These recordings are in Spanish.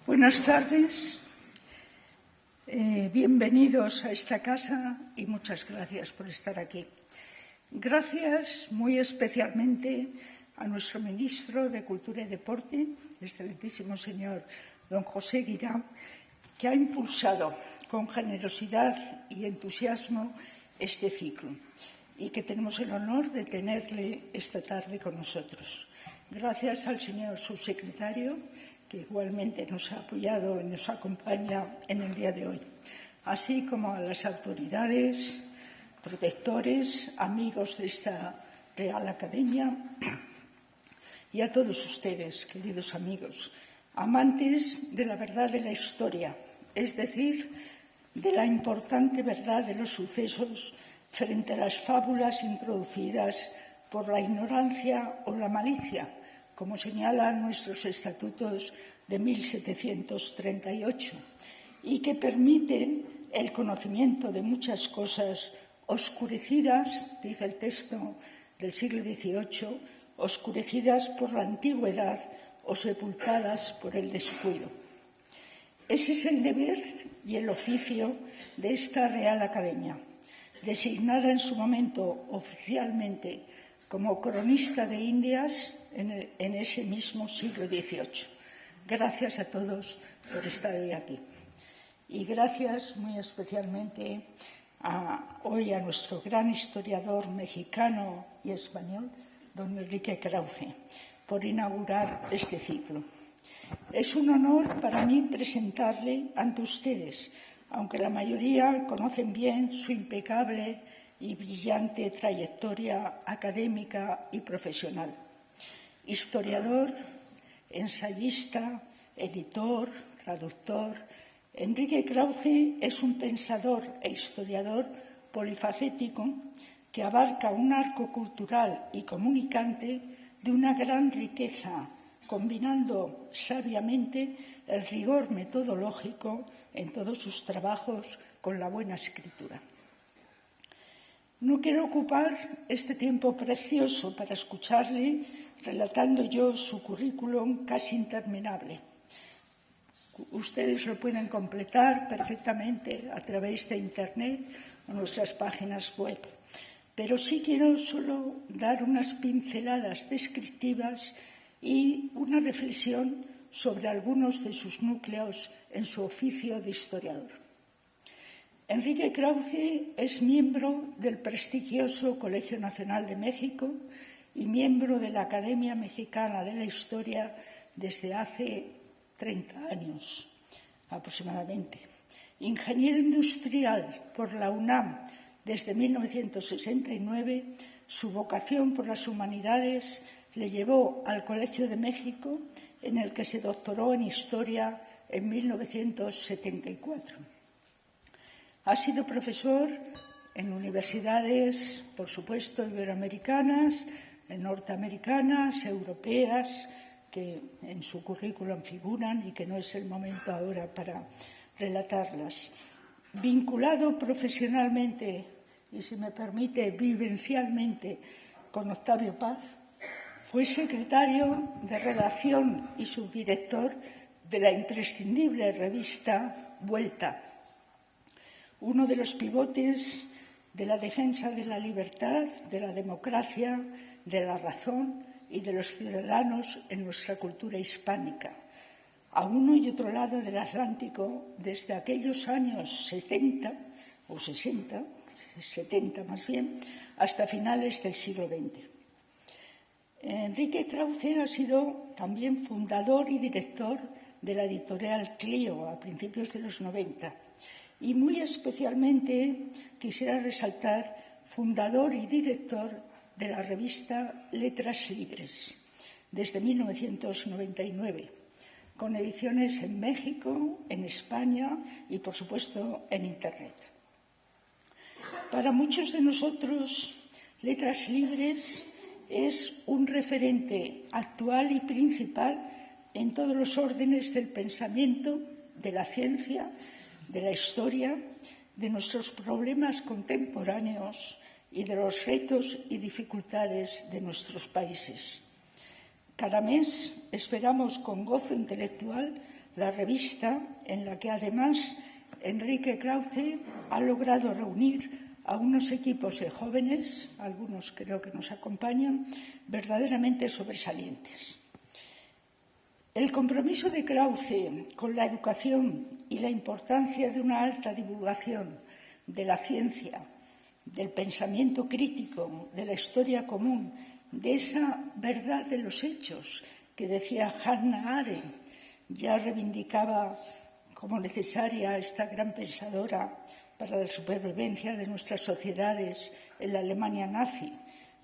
Buenas tardes, bienvenidos a esta casa y muchas gracias por estar aquí. Gracias muy especialmente a nuestro ministro de Cultura y Deporte, el excelentísimo señor don José Guirao, que ha impulsado con generosidad y entusiasmo este ciclo y que tenemos el honor de tenerle esta tarde con nosotros. Gracias al señor subsecretario, que igualmente nos ha apoyado y nos acompaña en el día de hoy, así como a las autoridades, protectores, amigos de esta Real Academia y a todos ustedes, queridos amigos, amantes de la verdad de la historia, es decir, de la importante verdad de los sucesos frente a las fábulas introducidas por la ignorancia o la malicia, como señalan nuestros estatutos de 1738, y que permiten el conocimiento de muchas cosas oscurecidas, dice el texto del siglo XVIII, oscurecidas por la antigüedad o sepultadas por el descuido. Ese es el deber y el oficio de esta Real Academia, designada en su momento oficialmente como cronista de Indias en ese mismo siglo XVIII. Gracias a todos por estar hoy aquí. Y gracias muy especialmente hoy a nuestro gran historiador mexicano y español, don Enrique Krause, por inaugurar este ciclo. Es un honor para mí presentarle ante ustedes, aunque la mayoría conocen bien su impecable y brillante trayectoria académica y profesional. Historiador, ensayista, editor, traductor, Enrique Krause es un pensador e historiador polifacético que abarca un arco cultural y comunicante de una gran riqueza, combinando sabiamente el rigor metodológico en todos sus trabajos con la buena escritura. No quiero ocupar este tiempo precioso para escucharle relatando yo su currículum casi interminable. Ustedes lo pueden completar perfectamente a través de Internet o nuestras páginas web, pero sí quiero solo dar unas pinceladas descriptivas y una reflexión sobre algunos de sus núcleos en su oficio de historiador. Enrique Krause es miembro del prestigioso Colegio Nacional de México y miembro de la Academia Mexicana de la Historia desde hace 30 años aproximadamente. Ingeniero industrial por la UNAM desde 1969, su vocación por las humanidades le llevó al Colegio de México, en el que se doctoró en Historia en 1974. Ha sido profesor en universidades, por supuesto, iberoamericanas, norteamericanas, europeas, que en su currículum figuran y que no es el momento ahora para relatarlas. Vinculado profesionalmente y, si me permite, vivencialmente con Octavio Paz, fue secretario de redacción y subdirector de la imprescindible revista Vuelta, uno de los pivotes de la defensa de la libertad, de la democracia, de la razón y de los ciudadanos en nuestra cultura hispánica, a uno y otro lado del Atlántico desde aquellos años 70 o 60, 70 más bien, hasta finales del siglo XX. Enrique Krause ha sido también fundador y director de la editorial Clio a principios de los 90 y muy especialmente quisiera resaltar fundador y director de la revista Letras Libres desde 1999, con ediciones en México, en España y, por supuesto, en Internet. Para muchos de nosotros, Letras Libres es un referente actual y principal en todos los órdenes del pensamiento, de la ciencia, de la historia, de nuestros problemas contemporáneos y de los retos y dificultades de nuestros países. Cada mes esperamos con gozo intelectual la revista en la que además Enrique Krauze ha logrado reunir a unos equipos de jóvenes, algunos creo que nos acompañan, verdaderamente sobresalientes. El compromiso de Krauze con la educación y la importancia de una alta divulgación de la ciencia, del pensamiento crítico, de la historia común, de esa verdad de los hechos que decía Hannah Arendt, ya reivindicaba como necesaria esta gran pensadora para la supervivencia de nuestras sociedades en la Alemania nazi,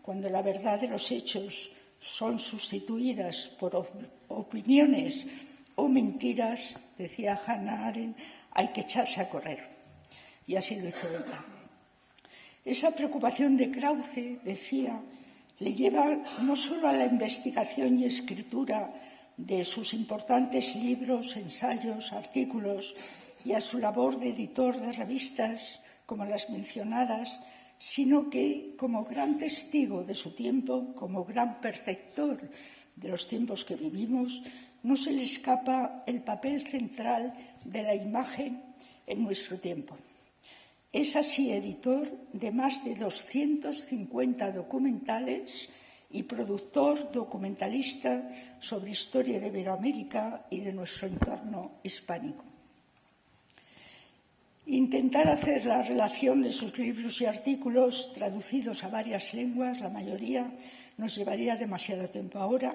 cuando la verdad de los hechos son sustituidas por opiniones o mentiras, decía Hannah Arendt, hay que echarse a correr. Y así lo hizo ella. Esa preocupación de Krauze, decía, le lleva no solo a la investigación y escritura de sus importantes libros, ensayos, artículos y a su labor de editor de revistas como las mencionadas, sino que, como gran testigo de su tiempo, como gran perceptor de los tiempos que vivimos, no se le escapa el papel central de la imagen en nuestro tiempo. Es así editor de más de 250 documentales y productor documentalista sobre historia de Iberoamérica y de nuestro entorno hispánico. Intentar hacer la relación de sus libros y artículos traducidos a varias lenguas, la mayoría, nos llevaría demasiado tiempo ahora,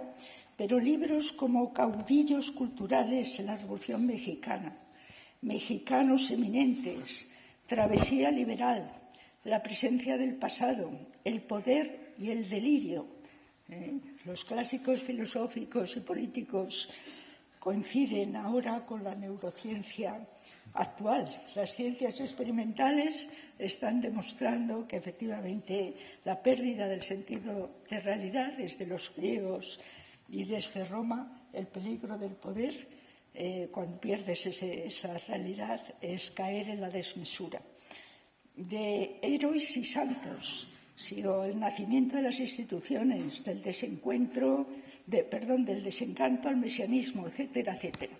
pero libros como Caudillos culturales en la Revolución Mexicana, Mexicanos eminentes, Travesía liberal, La presencia del pasado, El poder y el delirio. Los clásicos filosóficos y políticos coinciden ahora con la neurociencia actual. Las ciencias experimentales están demostrando que efectivamente la pérdida del sentido de realidad desde los griegos y desde Roma, el peligro del poder, cuando pierdes esa realidad, es caer en la desmesura. De héroes y santos, sigo el nacimiento de las instituciones, del desencanto al mesianismo, etcétera, etcétera.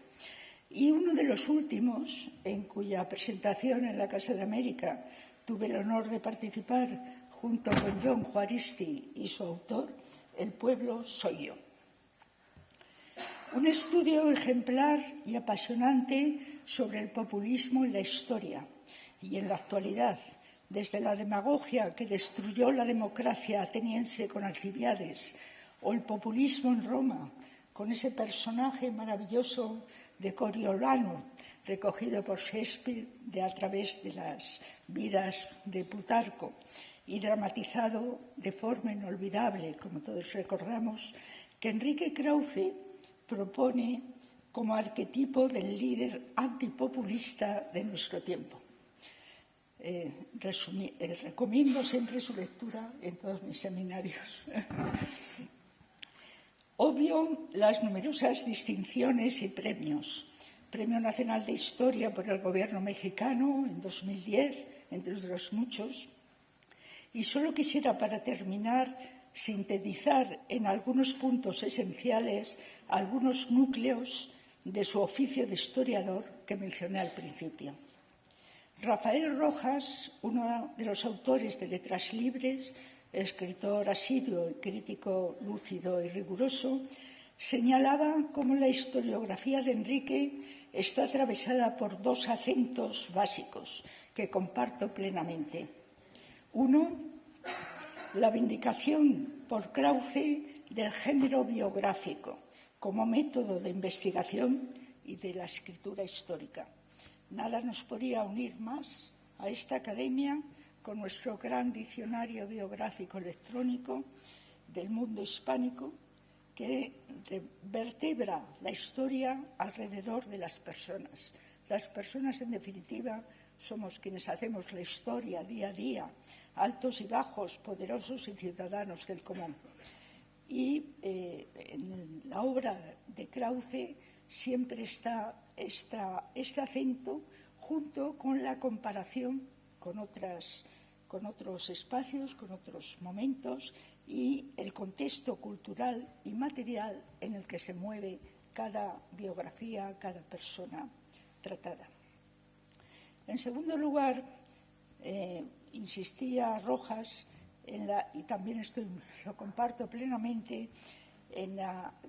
Y uno de los últimos, en cuya presentación en la Casa de América tuve el honor de participar junto con John Juaristi y su autor, El pueblo soy yo. Un estudio ejemplar y apasionante sobre el populismo en la historia y en la actualidad, desde la demagogia que destruyó la democracia ateniense con Alcibiades, o el populismo en Roma, con ese personaje maravilloso de Coriolano, recogido por Shakespeare a través de las vidas de Plutarco y dramatizado de forma inolvidable, como todos recordamos, que Enrique Krauze propone como arquetipo del líder antipopulista de nuestro tiempo. Recomiendo siempre su lectura en todos mis seminarios. Obvio las numerosas distinciones y premios. Premio Nacional de Historia por el Gobierno mexicano en 2010, entre otros muchos. Y solo quisiera, para terminar, sintetizar en algunos puntos esenciales algunos núcleos de su oficio de historiador que mencioné al principio. Rafael Rojas, uno de los autores de Letras Libres, escritor asiduo y crítico lúcido y riguroso, señalaba cómo la historiografía de Enrique está atravesada por dos acentos básicos que comparto plenamente. Uno, la vindicación por Krauze del género biográfico como método de investigación y de la escritura histórica. Nada nos podía unir más a esta academia con nuestro gran diccionario biográfico electrónico del mundo hispánico que vertebra la historia alrededor de las personas. Las personas, en definitiva, somos quienes hacemos la historia día a día, altos y bajos, poderosos y ciudadanos del común. Y en la obra de Krauze siempre está este acento junto con la comparación con otros espacios, con otros momentos y el contexto cultural y material en el que se mueve cada biografía, cada persona tratada. En segundo lugar, insistía Rojas, y también lo comparto plenamente,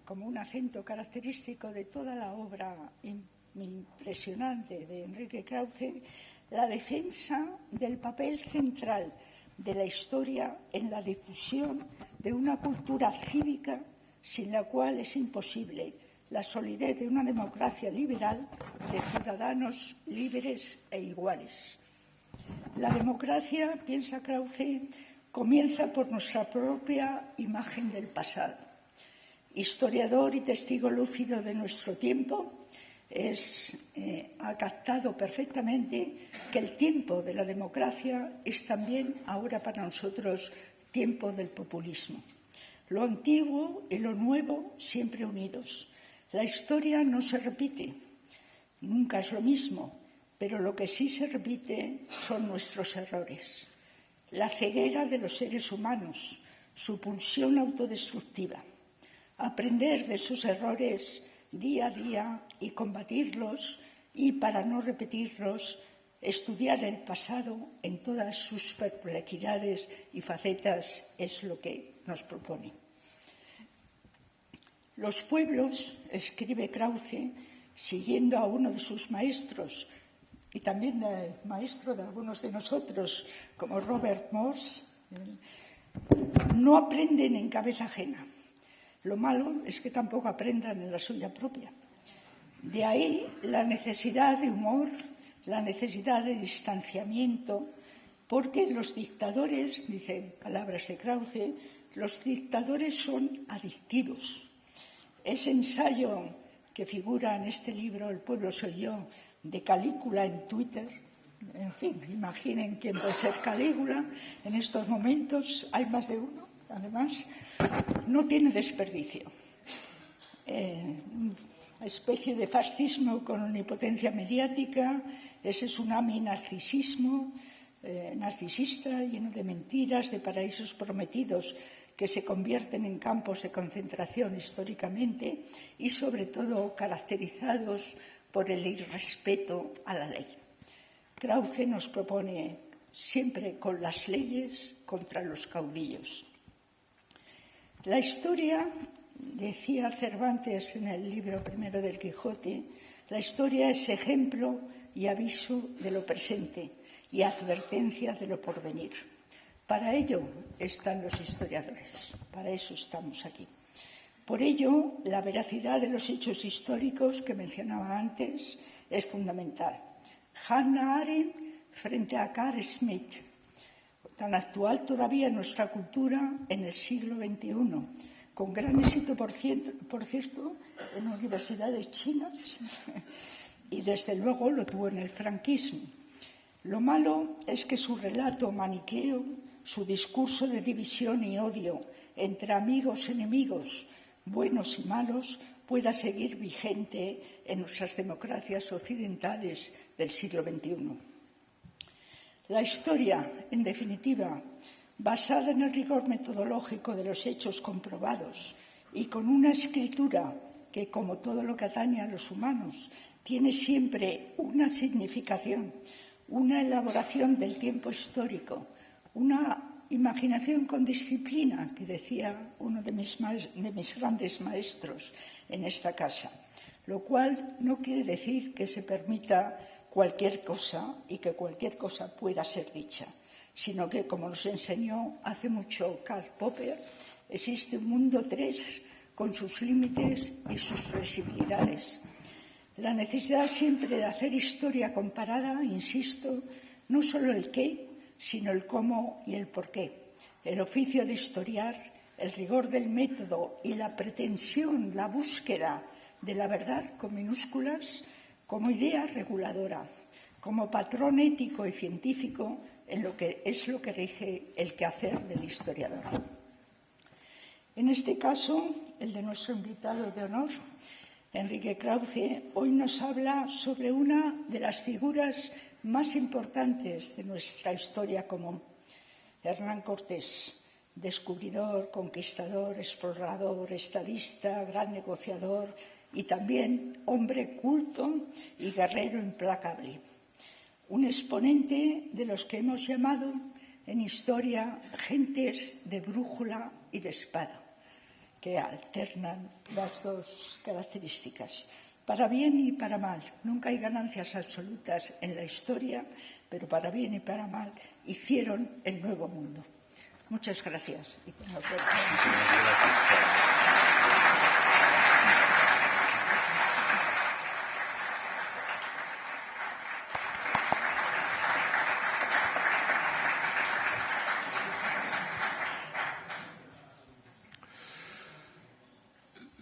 como un acento característico de toda la obra impresionante de Enrique Krauze, la defensa del papel central de la historia en la difusión de una cultura cívica sin la cual es imposible la solidez de una democracia liberal de ciudadanos libres e iguales. La democracia, piensa Krauze, comienza por nuestra propia imagen del pasado. Historiador y testigo lúcido de nuestro tiempo, ha captado perfectamente que el tiempo de la democracia es también ahora para nosotros tiempo del populismo. Lo antiguo y lo nuevo siempre unidos. La historia no se repite, nunca es lo mismo, pero lo que sí se repite son nuestros errores. La ceguera de los seres humanos, su pulsión autodestructiva. Aprender de sus errores día a día y combatirlos, y para no repetirlos, estudiar el pasado en todas sus perplejidades y facetas es lo que nos propone. Los pueblos, escribe Krauze, siguiendo a uno de sus maestros y también el maestro de algunos de nosotros, como Robert Morse, no aprenden en cabeza ajena. Lo malo es que tampoco aprendan en la suya propia. De ahí la necesidad de humor, la necesidad de distanciamiento, porque los dictadores, dicen palabras de Krauze, los dictadores son adictivos. Ese ensayo que figura en este libro, El pueblo soy yo, de Calígula en Twitter, en fin, imaginen quién puede ser Calígula, en estos momentos hay más de uno, además, no tiene desperdicio. Una especie de fascismo con omnipotencia mediática, ese tsunami narcisista, lleno de mentiras, de paraísos prometidos que se convierten en campos de concentración históricamente y, sobre todo, caracterizados por el irrespeto a la ley. Krauze nos propone siempre con las leyes contra los caudillos. La historia, decía Cervantes en el libro primero del Quijote, la historia es ejemplo y aviso de lo presente y advertencia de lo porvenir. Para ello están los historiadores, para eso estamos aquí. Por ello, la veracidad de los hechos históricos que mencionaba antes es fundamental. Hannah Arendt frente a Carl Schmitt, tan actual todavía en nuestra cultura en el siglo XXI, con gran éxito, por cierto, en universidades chinas y desde luego lo tuvo en el franquismo. Lo malo es que su relato maniqueo, su discurso de división y odio entre amigos y enemigos, buenos y malos, pueda seguir vigente en nuestras democracias occidentales del siglo XXI. La historia, en definitiva, basada en el rigor metodológico de los hechos comprobados y con una escritura que, como todo lo que atañe a los humanos, tiene siempre una significación, una elaboración del tiempo histórico, una imaginación con disciplina, que decía uno de mis grandes maestros en esta casa, lo cual no quiere decir que se permita cualquier cosa y que cualquier cosa pueda ser dicha, sino que, como nos enseñó hace mucho Karl Popper, existe un mundo 3 con sus límites y sus flexibilidades. La necesidad siempre de hacer historia comparada, insisto, no solo el qué, sino el cómo y el por qué. El oficio de historiar, el rigor del método y la pretensión, la búsqueda de la verdad con minúsculas, como idea reguladora, como patrón ético y científico en lo que rige el quehacer del historiador. En este caso, el de nuestro invitado de honor, Enrique Krauze, hoy nos habla sobre una de las figuras más importantes de nuestra historia común, Hernán Cortés, descubridor, conquistador, explorador, estadista, gran negociador y también hombre culto y guerrero implacable. Un exponente de los que hemos llamado en historia gentes de brújula y de espada, que alternan las dos características, para bien y para mal. Nunca hay ganancias absolutas en la historia, pero para bien y para mal hicieron el nuevo mundo. Muchas gracias.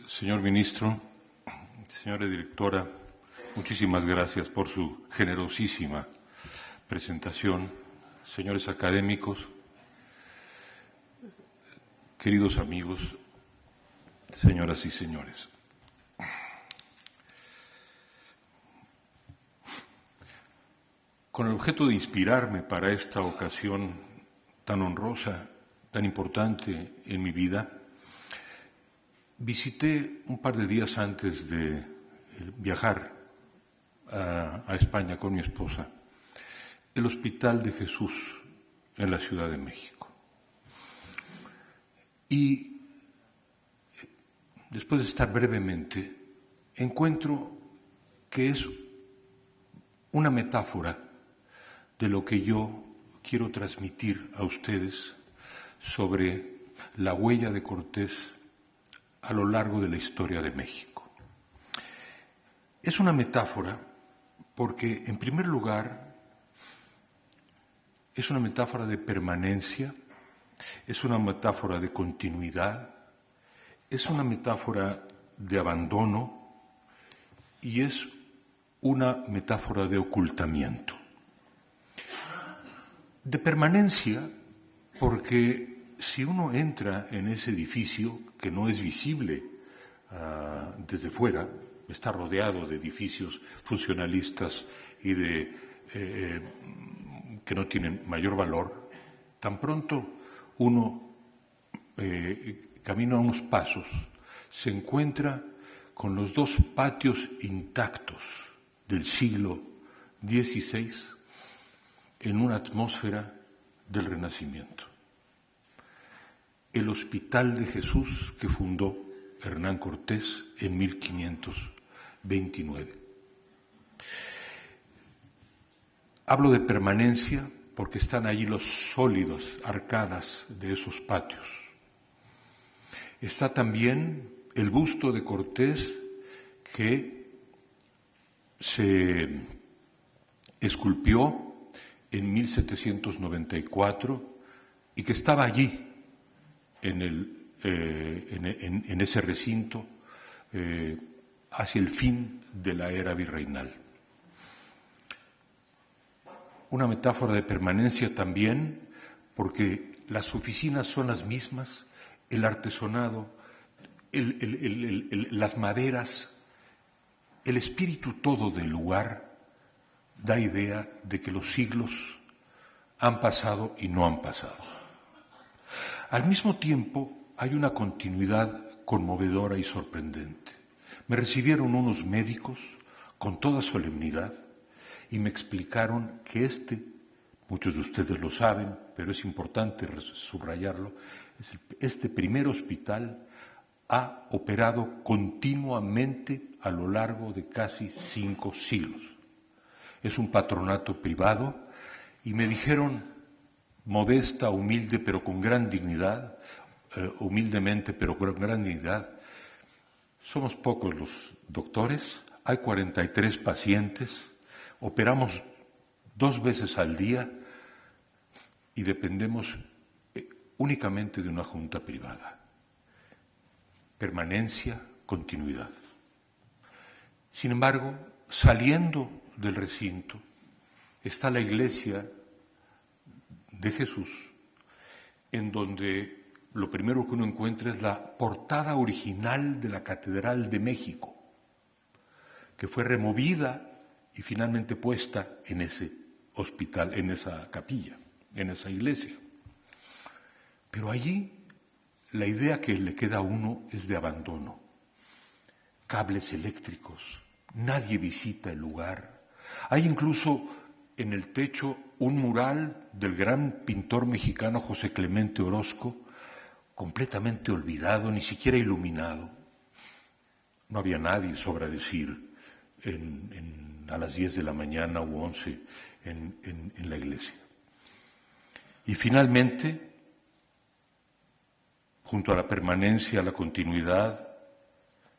Señor ministro, señora directora, muchísimas gracias por su generosísima presentación. Señores académicos, queridos amigos, señoras y señores. Con el objeto de inspirarme para esta ocasión tan honrosa, tan importante en mi vida, visité un par de días antes de viajar a España con mi esposa el Hospital de Jesús en la Ciudad de México. Y después de estar brevemente, encuentro que es una metáfora de lo que yo quiero transmitir a ustedes sobre la huella de Cortés a lo largo de la historia de México. Es una metáfora porque, en primer lugar, es una metáfora de permanencia, es una metáfora de continuidad, es una metáfora de abandono y es una metáfora de ocultamiento. De permanencia, porque si uno entra en ese edificio, que no es visible desde fuera, está rodeado de edificios funcionalistas y que no tienen mayor valor, tan pronto uno camina unos pasos, se encuentra con los dos patios intactos del siglo XVI en una atmósfera del Renacimiento. El Hospital de Jesús que fundó Hernán Cortés en 1529. Hablo de permanencia porque están allí los sólidos arcadas de esos patios. Está también el busto de Cortés que se esculpió en 1794 y que estaba allí en ese recinto hacia el fin de la era virreinal. Una metáfora de permanencia también, porque las oficinas son las mismas, el artesonado, las maderas, el espíritu todo del lugar da idea de que los siglos han pasado y no han pasado. Al mismo tiempo, hay una continuidad conmovedora y sorprendente. Me recibieron unos médicos con toda solemnidad y me explicaron que muchos de ustedes lo saben, pero es importante subrayarlo, este primer hospital ha operado continuamente a lo largo de casi 5 siglos. Es un patronato privado y me dijeron, modesta, humilde, pero con gran dignidad, humildemente, pero con gran dignidad, somos pocos los doctores, hay 43 pacientes, operamos 2 veces al día y dependemos únicamente de una junta privada. Permanencia, continuidad. Sin embargo, saliendo del recinto está la iglesia de Jesús, en donde lo primero que uno encuentra es la portada original de la Catedral de México, que fue removida y finalmente puesta en ese hospital, en esa capilla, en esa iglesia. Pero allí la idea que le queda a uno es de abandono. cables eléctricos, nadie visita el lugar. Hay incluso en el techo un mural del gran pintor mexicano José Clemente Orozco, completamente olvidado, ni siquiera iluminado. No había nadie, sobra decir, a las 10 de la mañana u 11 en la iglesia. Y finalmente, junto a la permanencia, la continuidad,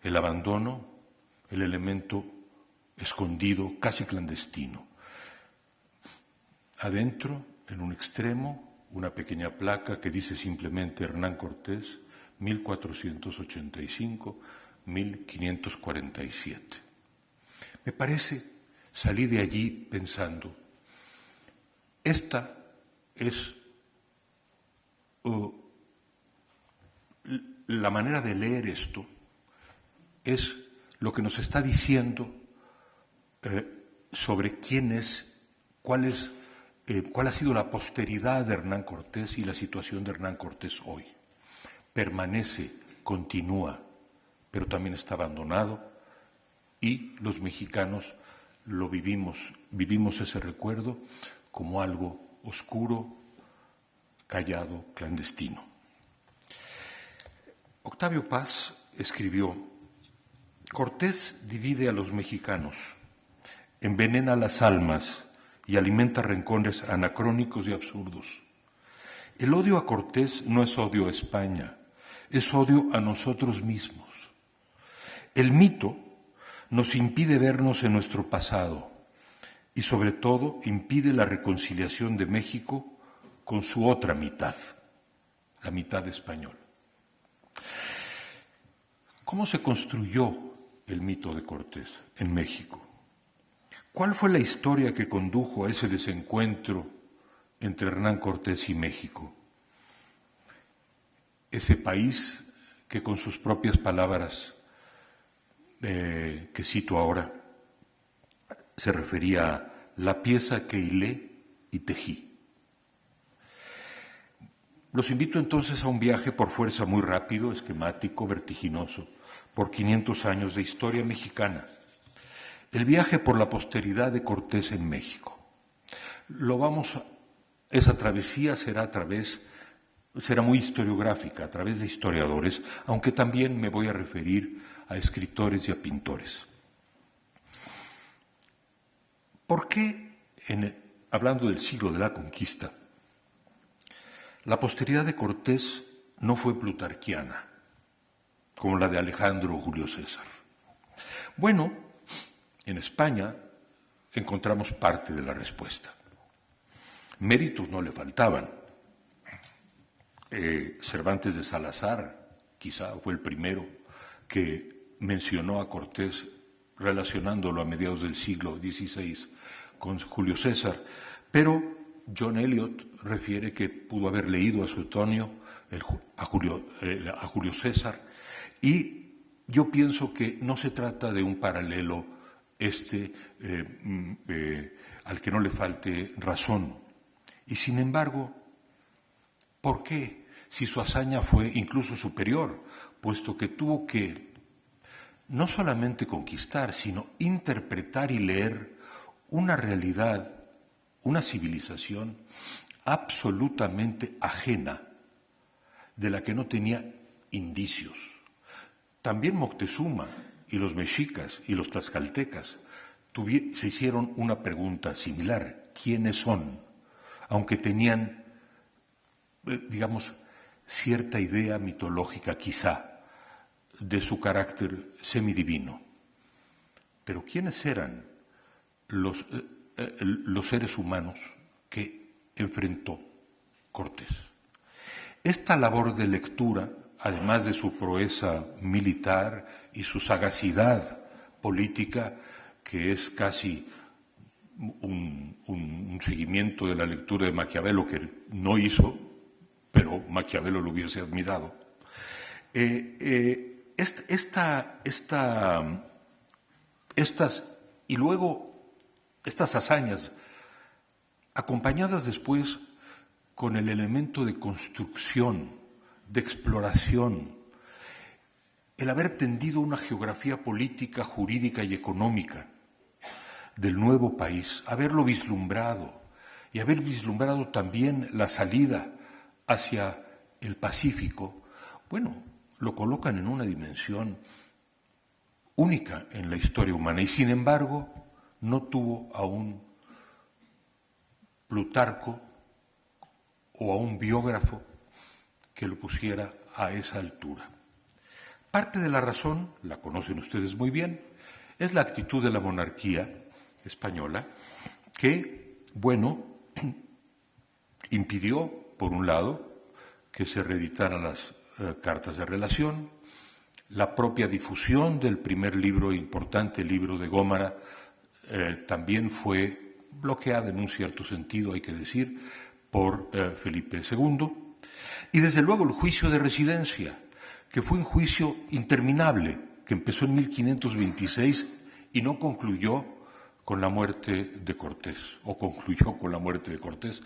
el abandono, el elemento escondido, casi clandestino. Adentro, en un extremo, una pequeña placa que dice simplemente Hernán Cortés, 1485-1547. Me parece, salí de allí pensando, esta es la manera de leer esto, es lo que nos está diciendo sobre quién es, cuál ha sido la posteridad de Hernán Cortés y la situación de Hernán Cortés hoy. Permanece, continúa, pero también está abandonado y los mexicanos lo vivimos ese recuerdo como algo oscuro, callado, clandestino. Octavio Paz escribió: Cortés divide a los mexicanos, envenena las almas y alimenta rencores anacrónicos y absurdos. El odio a Cortés no es odio a España, es odio a nosotros mismos. El mito nos impide vernos en nuestro pasado y sobre todo impide la reconciliación de México con su otra mitad, la mitad española. ¿Cómo se construyó el mito de Cortés en México? ¿Cuál fue la historia que condujo a ese desencuentro entre Hernán Cortés y México? Ese país que con sus propias palabras, que cito ahora, se refería a la pieza que hilé y tejí. Los invito entonces a un viaje por fuerza muy rápido, esquemático, vertiginoso, por 500 años de historia mexicana. El viaje por la posteridad de Cortés en México. Esa travesía será muy historiográfica, a través de historiadores, aunque también me voy a referir a escritores y a pintores. ¿Por qué, hablando del siglo de la conquista, la posteridad de Cortés no fue plutarquiana, como la de Alejandro o Julio César? Bueno, en España encontramos parte de la respuesta. Méritos no le faltaban. Cervantes de Salazar, quizá fue el primero que mencionó a Cortés relacionándolo a mediados del siglo XVI con Julio César, pero John Eliot refiere que pudo haber leído a Suetonio, a Julio César, y yo pienso que no se trata de un paralelo al que no le falte razón. Y sin embargo, ¿por qué? Si su hazaña fue incluso superior, puesto que tuvo que no solamente conquistar, sino interpretar y leer una realidad, una civilización absolutamente ajena, de la que no tenía indicios. También Moctezuma y los mexicas y los tlaxcaltecas se hicieron una pregunta similar: ¿quiénes son? Aunque tenían, digamos, cierta idea mitológica quizá de su carácter semidivino. Pero ¿quiénes eran los seres humanos que enfrentó Cortés? Esta labor de lectura, además de su proeza militar y su sagacidad política, que es casi un seguimiento de la lectura de Maquiavelo, que no hizo, pero Maquiavelo lo hubiese admirado. Estas hazañas, acompañadas después con el elemento de construcción, de exploración, el haber tendido una geografía política, jurídica y económica del nuevo país, haberlo vislumbrado y haber vislumbrado también la salida hacia el Pacífico, bueno, lo colocan en una dimensión única en la historia humana y sin embargo no tuvo a un Plutarco o a un biógrafo que lo pusiera a esa altura. Parte de la razón, la conocen ustedes muy bien, es la actitud de la monarquía española que, bueno, impidió, por un lado, que se reeditaran las cartas de relación, la propia difusión del primer libro, importante libro de Gómara, también fue bloqueada en un cierto sentido, hay que decir, por Felipe II. Y desde luego el juicio de residencia, que fue un juicio interminable, que empezó en 1526 y no concluyó con la muerte de Cortés, o concluyó con la muerte de Cortés,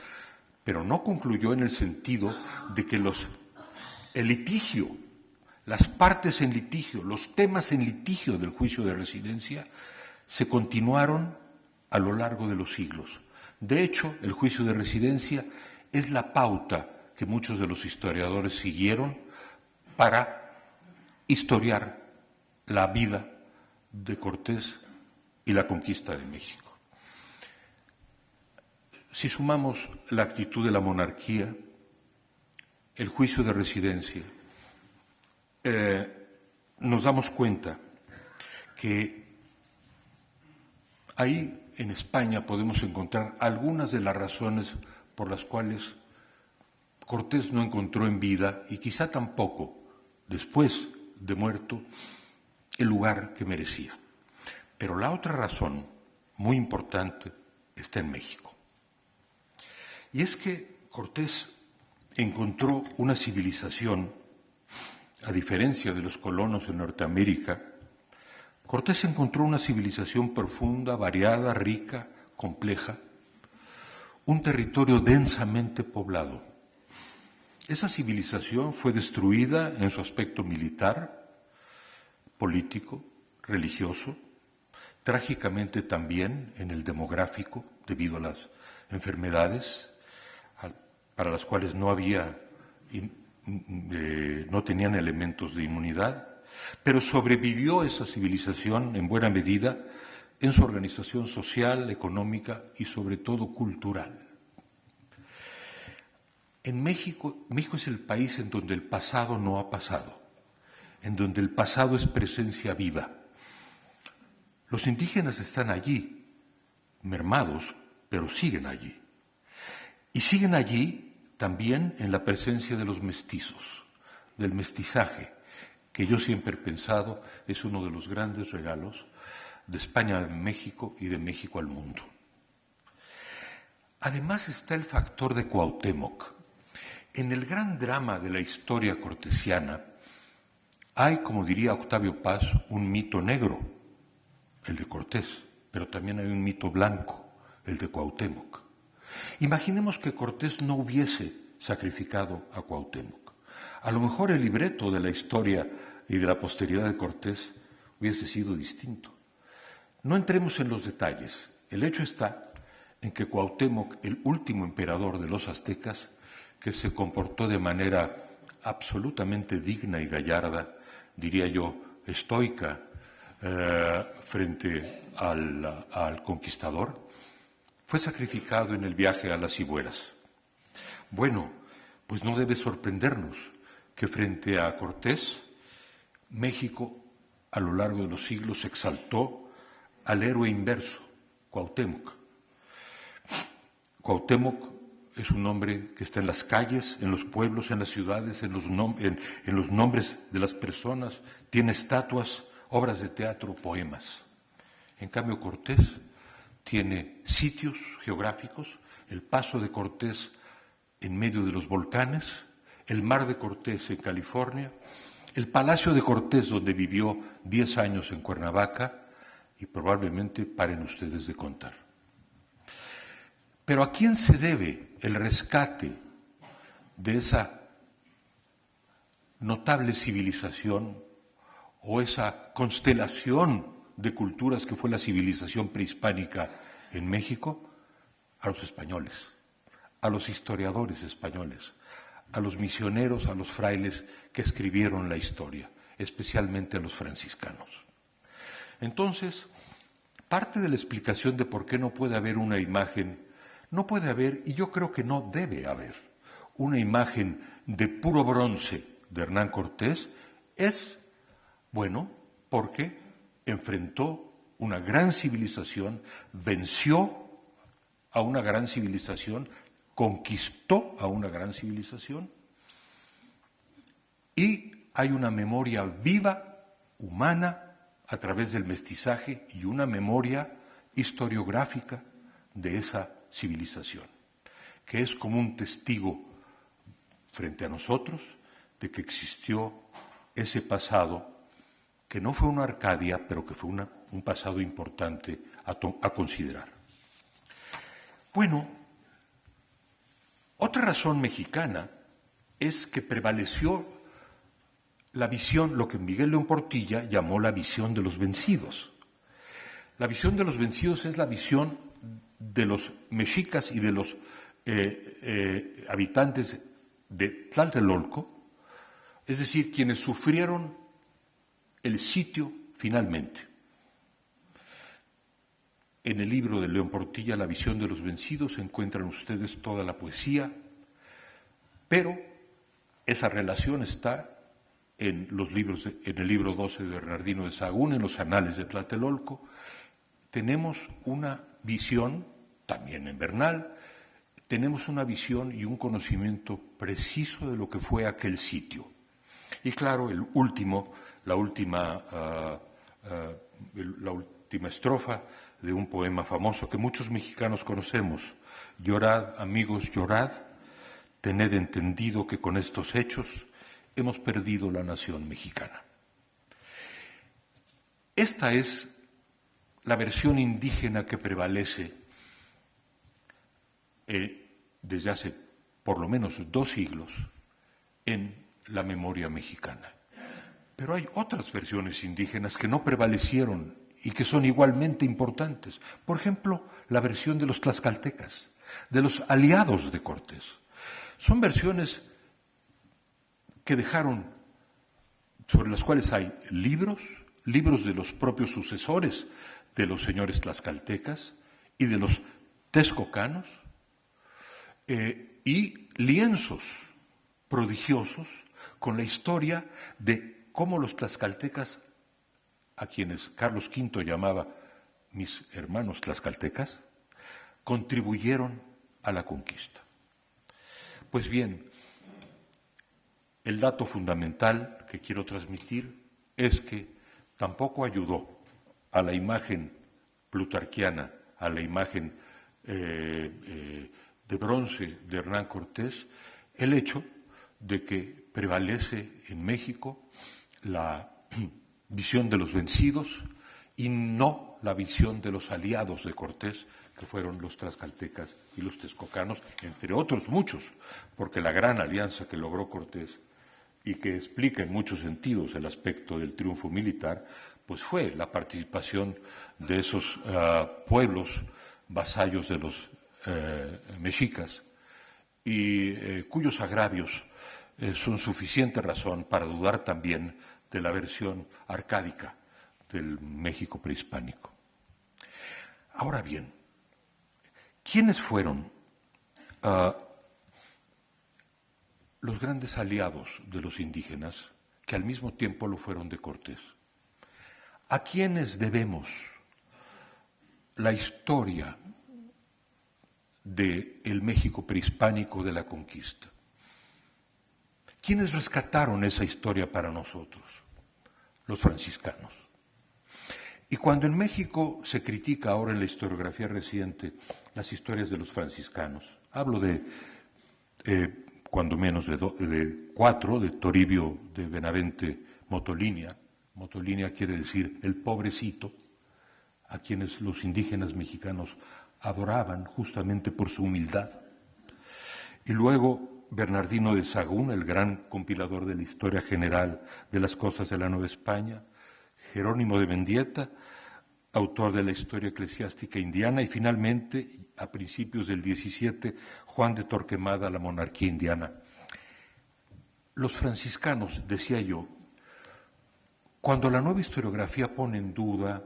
pero no concluyó en el sentido de que el litigio, las partes en litigio, los temas en litigio del juicio de residencia se continuaron a lo largo de los siglos. De hecho, el juicio de residencia es la pauta que muchos de los historiadores siguieron para historiar la vida de Cortés y la conquista de México. Si sumamos la actitud de la monarquía, el juicio de residencia, nos damos cuenta que ahí en España podemos encontrar algunas de las razones por las cuales Cortés no encontró en vida, y quizá tampoco después de muerto, el lugar que merecía. Pero la otra razón, muy importante, está en México. Y es que Cortés encontró una civilización, a diferencia de los colonos en Norteamérica, Cortés encontró una civilización profunda, variada, rica, compleja, un territorio densamente poblado. Esa civilización fue destruida en su aspecto militar, político, religioso, trágicamente también en el demográfico, debido a las enfermedades para las cuales no tenían elementos de inmunidad, pero sobrevivió esa civilización en buena medida en su organización social, económica y sobre todo cultural. En México es el país en donde el pasado no ha pasado, en donde el pasado es presencia viva. Los indígenas están allí, mermados, pero siguen allí. Y siguen allí también en la presencia de los mestizos, del mestizaje, que yo siempre he pensado es uno de los grandes regalos de España a México y de México al mundo. Además está el factor de Cuauhtémoc. En el gran drama de la historia cortesiana hay, como diría Octavio Paz, un mito negro, el de Cortés, pero también hay un mito blanco, el de Cuauhtémoc. Imaginemos que Cortés no hubiese sacrificado a Cuauhtémoc. A lo mejor el libreto de la historia y de la posteridad de Cortés hubiese sido distinto. No entremos en los detalles. El hecho está en que Cuauhtémoc, el último emperador de los aztecas, que se comportó de manera absolutamente digna y gallarda, diría yo, estoica, frente al conquistador, fue sacrificado en el viaje a las Cibueras. Bueno, pues no debe sorprendernos que frente a Cortés, México a lo largo de los siglos exaltó al héroe inverso, Cuauhtémoc. Cuauhtémoc es un nombre que está en las calles, en los pueblos, en las ciudades, en los nombres de las personas, tiene estatuas, obras de teatro, poemas. En cambio, Cortés tiene sitios geográficos, el paso de Cortés en medio de los volcanes, el mar de Cortés en California, el palacio de Cortés donde vivió 10 años en Cuernavaca, y probablemente paren ustedes de contar. Pero ¿a quién se debe el rescate de esa notable civilización o esa constelación de culturas que fue la civilización prehispánica en México? A los españoles, a los historiadores españoles, a los misioneros, a los frailes que escribieron la historia, especialmente a los franciscanos. Entonces, parte de la explicación de por qué no puede haber una imagen, no puede haber, y yo creo que no debe haber, una imagen de puro bronce de Hernán Cortés es, bueno, porque enfrentó una gran civilización, venció a una gran civilización, conquistó a una gran civilización, y hay una memoria viva, humana, a través del mestizaje, y una memoria historiográfica de esa civilización, que es como un testigo frente a nosotros de que existió ese pasado, que no fue una Arcadia, pero que fue un pasado importante a considerar. Bueno, otra razón mexicana es que prevaleció la visión, lo que Miguel León Portilla llamó la visión de los vencidos. La visión de los vencidos es la visión de los mexicas y de los habitantes de Tlatelolco, es decir, quienes sufrieron el sitio finalmente. En el libro de León Portilla, La visión de los vencidos, encuentran ustedes toda la poesía, pero esa relación está en los libros, en el libro 12 de Bernardino de Sahagún, en los Anales de Tlatelolco. Tenemos una visión, también en Bernal, tenemos una visión y un conocimiento preciso de lo que fue aquel sitio. Y claro, la última estrofa de un poema famoso que muchos mexicanos conocemos: llorad, amigos, llorad, tened entendido que con estos hechos hemos perdido la nación mexicana. Esta es la versión indígena que prevalece desde hace por lo menos 2 siglos en la memoria mexicana. Pero hay otras versiones indígenas que no prevalecieron y que son igualmente importantes. Por ejemplo, la versión de los tlaxcaltecas, de los aliados de Cortés. Son versiones que dejaron, sobre las cuales hay libros de los propios sucesores de los señores tlaxcaltecas y de los texcocanos, y lienzos prodigiosos con la historia de cómo los tlaxcaltecas, a quienes Carlos V llamaba mis hermanos tlaxcaltecas, contribuyeron a la conquista. Pues bien, el dato fundamental que quiero transmitir es que tampoco ayudó a la imagen plutarquiana, a la imagen de bronce de Hernán Cortés, el hecho de que prevalece en México la visión de los vencidos y no la visión de los aliados de Cortés, que fueron los tlaxcaltecas y los texcocanos, entre otros muchos, porque la gran alianza que logró Cortés y que explica en muchos sentidos el aspecto del triunfo militar, pues fue la participación de esos pueblos vasallos de los mexicas, y cuyos agravios son suficiente razón para dudar también de la versión arcádica del México prehispánico. Ahora bien, ¿quiénes fueron los grandes aliados de los indígenas que al mismo tiempo lo fueron de Cortés? ¿A quiénes debemos la historia del México prehispánico de la conquista? ¿Quiénes rescataron esa historia para nosotros? Los franciscanos. Y cuando en México se critica ahora en la historiografía reciente las historias de los franciscanos, hablo de cuando menos de 4, de Toribio de Benavente Motolinia. Motolinia quiere decir el pobrecito, a quienes los indígenas mexicanos adoraban justamente por su humildad. Y luego Bernardino de Sahagún, el gran compilador de la historia general de las costas de la Nueva España, Jerónimo de Mendieta, autor de la Historia Eclesiástica Indiana, y finalmente, a principios del 17, Juan de Torquemada, La Monarquía Indiana. Los franciscanos, decía yo, cuando la nueva historiografía pone en duda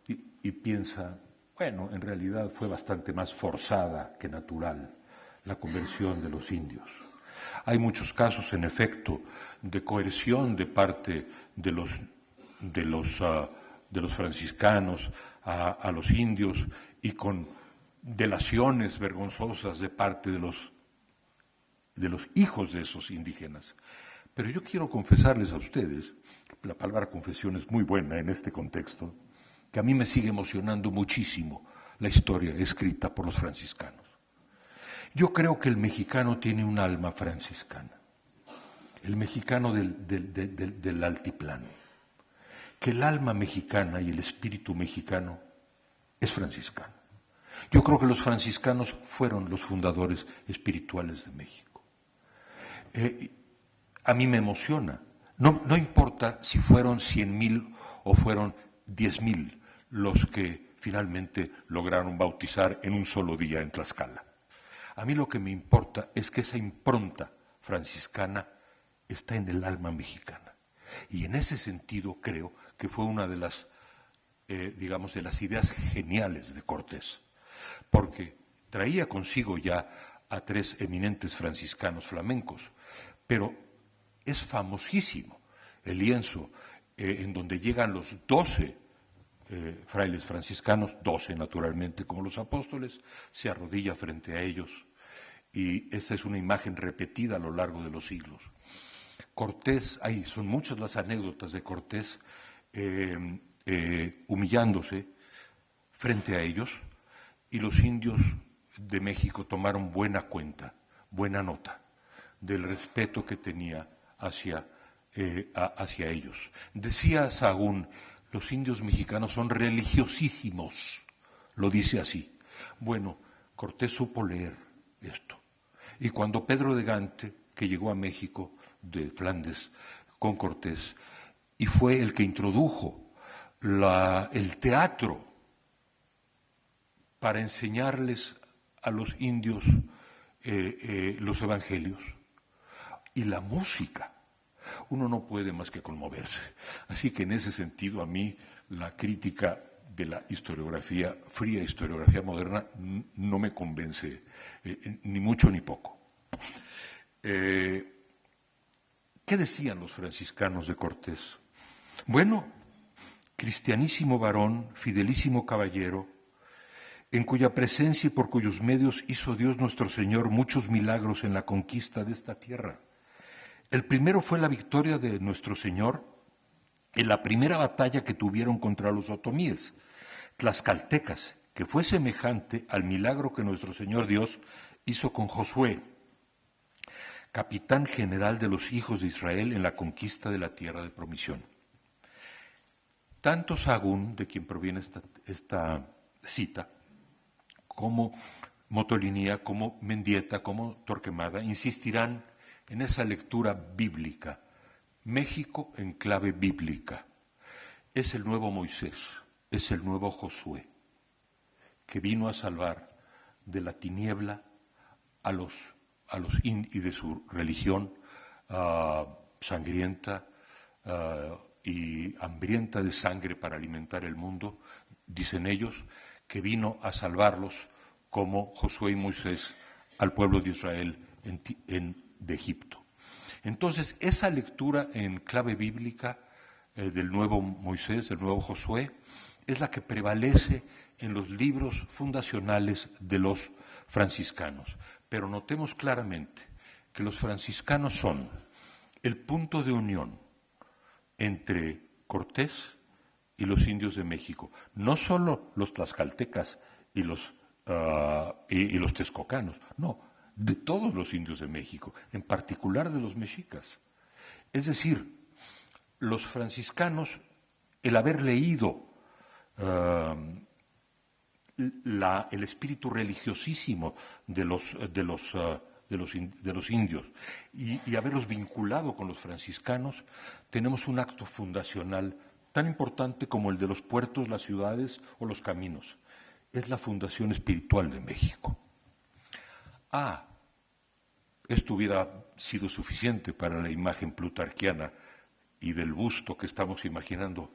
y piensa, bueno, en realidad fue bastante más forzada que natural la conversión de los indios. Hay muchos casos, en efecto, de coerción de parte de los franciscanos a los indios y con delaciones vergonzosas de parte de los hijos de esos indígenas. Pero yo quiero confesarles a ustedes, la palabra confesión es muy buena en este contexto, que a mí me sigue emocionando muchísimo la historia escrita por los franciscanos. Yo creo que el mexicano tiene un alma franciscana, el mexicano del altiplano, que el alma mexicana y el espíritu mexicano es franciscano. Yo creo que los franciscanos fueron los fundadores espirituales de México. A mí me emociona, no importa si fueron 100,000 o fueron 10,000 los que finalmente lograron bautizar en un solo día en Tlaxcala. A mí lo que me importa es que esa impronta franciscana está en el alma mexicana. Y en ese sentido creo que fue una de las, de las ideas geniales de Cortés, porque traía consigo ya a 3 eminentes franciscanos flamencos, pero es famosísimo el lienzo en donde llegan los 12 frailes franciscanos, 12 naturalmente como los apóstoles, se arrodilla frente a ellos, y esa es una imagen repetida a lo largo de los siglos. Cortés, son muchas las anécdotas de Cortés humillándose frente a ellos, y los indios de México tomaron buena cuenta, buena nota del respeto que tenía hacia ellos. Decía Sahagún, los indios mexicanos son religiosísimos, lo dice así. Bueno, Cortés supo leer esto. Y cuando Pedro de Gante, que llegó a México de Flandes con Cortés, y fue el que introdujo el teatro para enseñarles a los indios los evangelios, y la música, uno no puede más que conmoverse. Así que en ese sentido a mí la crítica de la historiografía, fría historiografía moderna, no me convence ni mucho ni poco. ¿Qué decían los franciscanos de Cortés? Bueno, cristianísimo varón, fidelísimo caballero, en cuya presencia y por cuyos medios hizo Dios nuestro Señor muchos milagros en la conquista de esta tierra. El primero fue la victoria de nuestro Señor en la primera batalla que tuvieron contra los otomíes, tlaxcaltecas, que fue semejante al milagro que nuestro Señor Dios hizo con Josué, capitán general de los hijos de Israel en la conquista de la tierra de promisión. Tanto Sahagún, de quien proviene esta cita, como Motolinía, como Mendieta, como Torquemada, insistirán en esa lectura bíblica. México en clave bíblica. Es el nuevo Moisés, es el nuevo Josué, que vino a salvar de la tiniebla a los y de su religión sangrienta y hambrienta de sangre para alimentar el mundo, dicen ellos, que vino a salvarlos como Josué y Moisés al pueblo de Israel de Egipto. Entonces, esa lectura en clave bíblica del nuevo Moisés, del nuevo Josué, es la que prevalece en los libros fundacionales de los franciscanos. Pero notemos claramente que los franciscanos son el punto de unión entre Cortés y los indios de México. No solo los tlaxcaltecas y los texcocanos, no, de todos los indios de México, en particular de los mexicas. Es decir, los franciscanos, el haber leído el espíritu religiosísimo de los indios y haberlos vinculado con los franciscanos, tenemos un acto fundacional tan importante como el de los puertos, las ciudades o los caminos. Es la fundación espiritual de México. Esto hubiera sido suficiente para la imagen plutarquiana y del busto que estamos imaginando,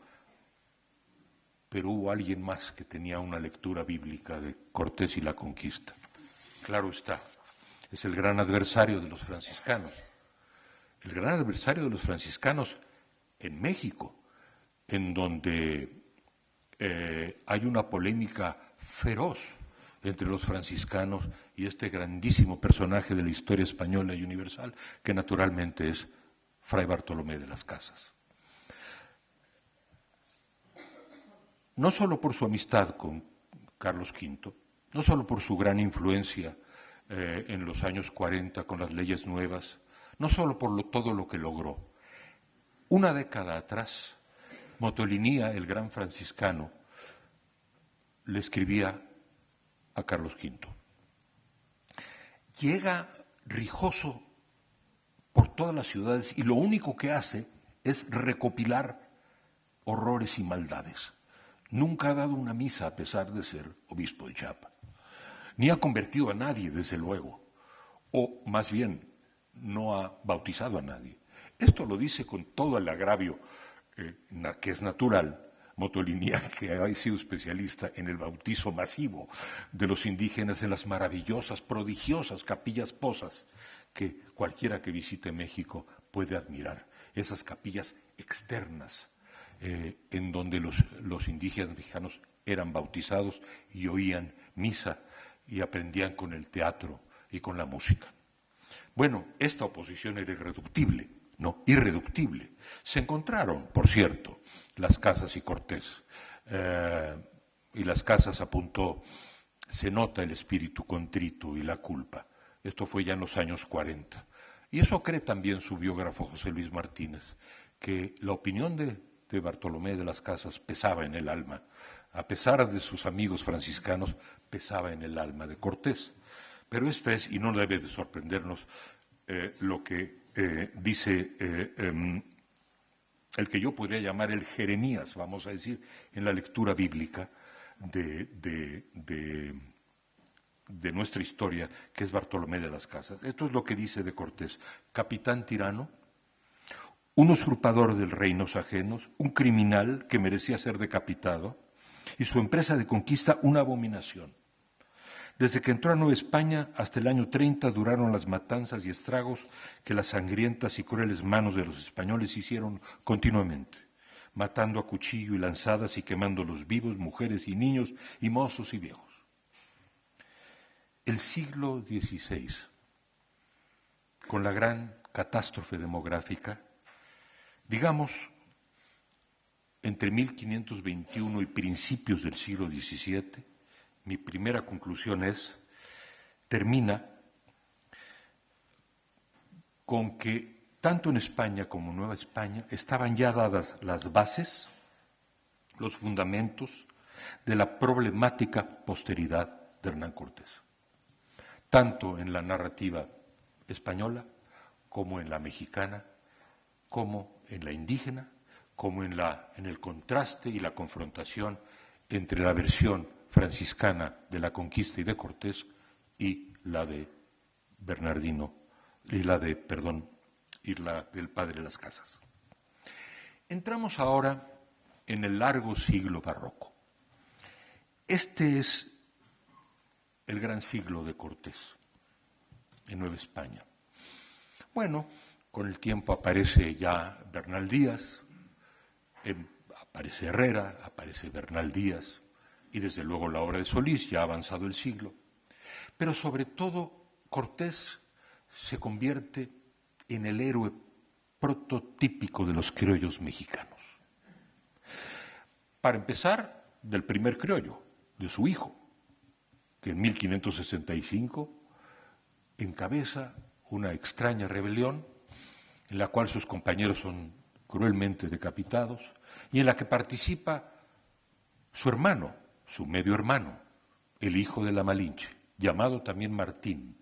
pero hubo alguien más que tenía una lectura bíblica de Cortés y la conquista. Claro está, es el gran adversario de los franciscanos. El gran adversario de los franciscanos en México, en donde hay una polémica feroz entre los franciscanos y este grandísimo personaje de la historia española y universal, que naturalmente es Fray Bartolomé de las Casas. No solo por su amistad con Carlos V, no solo por su gran influencia en los años 40 con las leyes nuevas, no solo por todo lo que logró. Una década atrás, Motolinía, el gran franciscano, le escribía a Carlos V. Llega rijoso por todas las ciudades y lo único que hace es recopilar horrores y maldades. Nunca ha dado una misa a pesar de ser obispo de Chiapa, ni ha convertido a nadie, desde luego, o más bien no ha bautizado a nadie. Esto lo dice con todo el agravio que es natural. Motolinía, que ha sido especialista en el bautizo masivo de los indígenas en las maravillosas, prodigiosas capillas posas que cualquiera que visite México puede admirar. Esas capillas externas en donde los indígenas mexicanos eran bautizados y oían misa y aprendían con el teatro y con la música. Bueno, esta oposición era irreductible. No, irreductible. Se encontraron, por cierto, Las Casas y Cortés. Y Las Casas apuntó, se nota el espíritu contrito y la culpa. Esto fue ya en los años 40. Y eso cree también su biógrafo José Luis Martínez, que la opinión de Bartolomé de las Casas pesaba en el alma. A pesar de sus amigos franciscanos, pesaba en el alma de Cortés. Pero esto es, y no debe de sorprendernos, lo que dice el que yo podría llamar el Jeremías, vamos a decir, en la lectura bíblica de nuestra historia, que es Bartolomé de las Casas. Esto es lo que dice de Cortés: capitán tirano, un usurpador de reinos ajenos, un criminal que merecía ser decapitado, y su empresa de conquista una abominación. Desde que entró a Nueva España hasta el año 30 duraron las matanzas y estragos que las sangrientas y crueles manos de los españoles hicieron continuamente, matando a cuchillo y lanzadas y quemando los vivos, mujeres y niños, y mozos y viejos. El siglo XVI, con la gran catástrofe demográfica, digamos, entre 1521 y principios del siglo XVII, mi primera conclusión termina con que tanto en España como en Nueva España estaban ya dadas las bases, los fundamentos de la problemática posteridad de Hernán Cortés, tanto en la narrativa española como en la mexicana, como en la indígena, como en el contraste y la confrontación entre la versión franciscana de la conquista y de Cortés y la de Bernardino, y la del padre de las Casas. Entramos ahora en el largo siglo barroco. Este es el gran siglo de Cortés en Nueva España. Bueno, con el tiempo aparece ya Bernal Díaz, aparece Herrera, aparece Bernal Díaz, y desde luego la obra de Solís, ya ha avanzado el siglo. Pero sobre todo Cortés se convierte en el héroe prototípico de los criollos mexicanos. Para empezar, del primer criollo, de su hijo, que en 1565 encabeza una extraña rebelión en la cual sus compañeros son cruelmente decapitados y en la que participa su hermano, su medio hermano, el hijo de la Malinche, llamado también Martín.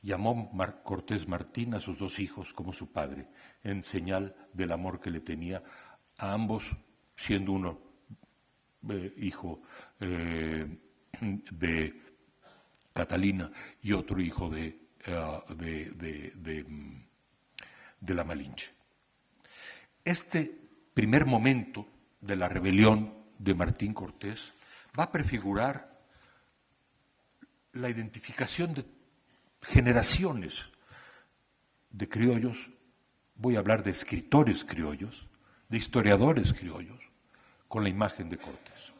Llamó Cortés Martín a sus dos hijos como su padre, en señal del amor que le tenía a ambos siendo uno hijo de Catalina y otro hijo de la Malinche. Este primer momento de la rebelión de Martín Cortés va a prefigurar la identificación de generaciones de criollos, voy a hablar de escritores criollos, de historiadores criollos, con la imagen de Cortés.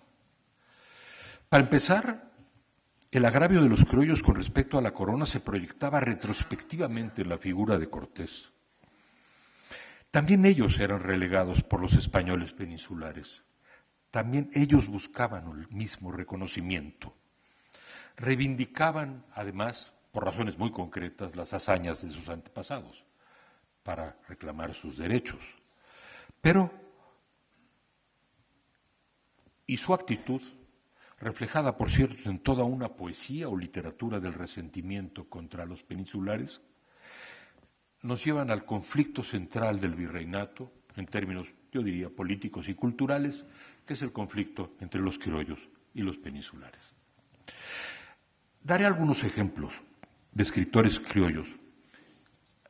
Para empezar, el agravio de los criollos con respecto a la corona se proyectaba retrospectivamente en la figura de Cortés. También ellos eran relegados por los españoles peninsulares. También ellos buscaban el mismo reconocimiento. Reivindicaban, además, por razones muy concretas, las hazañas de sus antepasados para reclamar sus derechos. Y su actitud, reflejada, por cierto, en toda una poesía o literatura del resentimiento contra los peninsulares, nos llevan al conflicto central del virreinato, en términos, yo diría, políticos y culturales, que es el conflicto entre los criollos y los peninsulares. Daré algunos ejemplos de escritores criollos,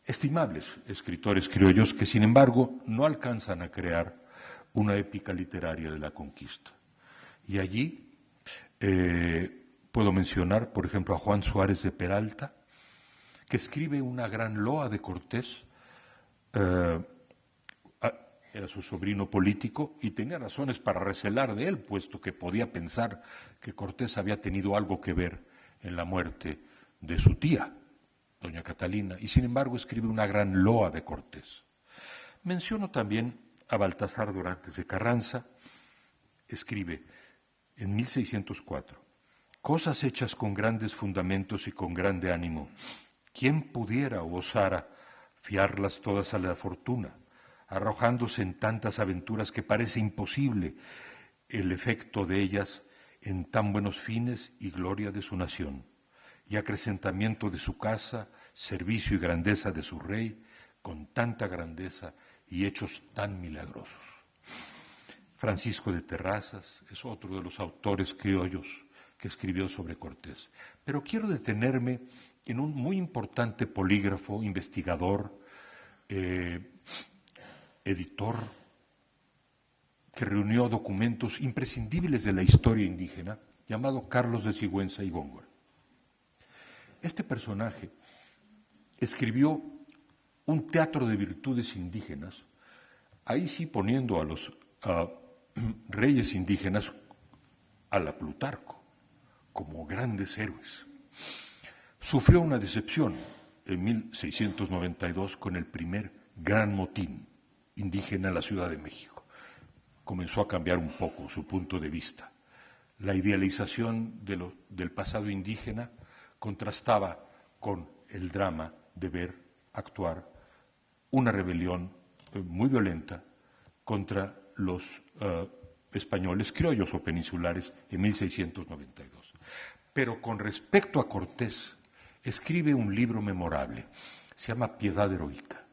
estimables escritores criollos, que sin embargo no alcanzan a crear una épica literaria de la conquista. Y allí puedo mencionar, por ejemplo, a Juan Suárez de Peralta, que escribe una gran loa de Cortés, era su sobrino político y tenía razones para recelar de él, puesto que podía pensar que Cortés había tenido algo que ver en la muerte de su tía, doña Catalina, y sin embargo escribe una gran loa de Cortés. Menciono también a Baltasar Dorantes de Carranza, escribe en 1604, cosas hechas con grandes fundamentos y con grande ánimo, ¿quién pudiera o osara fiarlas todas a la fortuna, arrojándose en tantas aventuras que parece imposible el efecto de ellas en tan buenos fines y gloria de su nación, y acrecentamiento de su casa, servicio y grandeza de su rey, con tanta grandeza y hechos tan milagrosos? Francisco de Terrazas es otro de los autores criollos que escribió sobre Cortés. Pero quiero detenerme en un muy importante polígrafo, investigador, editor, que reunió documentos imprescindibles de la historia indígena, llamado Carlos de Sigüenza y Góngora. Este personaje escribió un teatro de virtudes indígenas, ahí sí poniendo a los reyes indígenas a la Plutarco, como grandes héroes. Sufrió una decepción en 1692 con el primer gran motín indígena en la Ciudad de México. Comenzó a cambiar un poco su punto de vista. La idealización del pasado indígena contrastaba con el drama de ver actuar una rebelión muy violenta contra los españoles criollos o peninsulares en 1692. Pero con respecto a Cortés, escribe un libro memorable, se llama Piedad Heroica.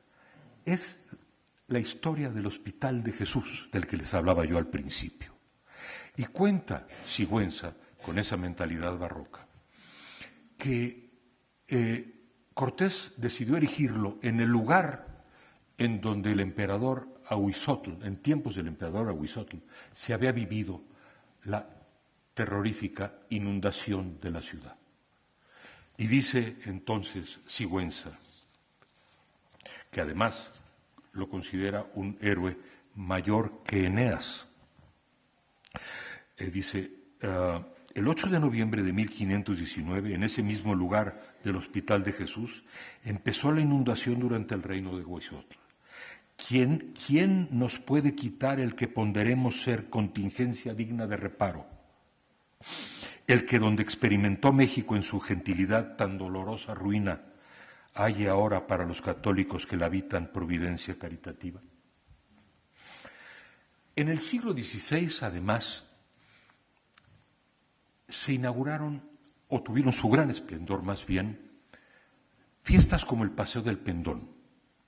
Es la historia del Hospital de Jesús, del que les hablaba yo al principio. Y cuenta Sigüenza, con esa mentalidad barroca, que Cortés decidió erigirlo en el lugar en donde el emperador Ahuizotl, en tiempos del emperador Ahuizotl, se había vivido la terrorífica inundación de la ciudad. Y dice entonces Sigüenza, que además lo considera un héroe mayor que Eneas. Dice, el 8 de noviembre de 1519, en ese mismo lugar del Hospital de Jesús, empezó la inundación durante el reino de Ahuizotl. ¿Quién nos puede quitar el que ponderemos ser contingencia digna de reparo? El que donde experimentó México en su gentilidad tan dolorosa ruina, halle ahora para los católicos que la habitan providencia caritativa. En el siglo XVI, además, se inauguraron, o tuvieron su gran esplendor más bien, fiestas como el Paseo del Pendón.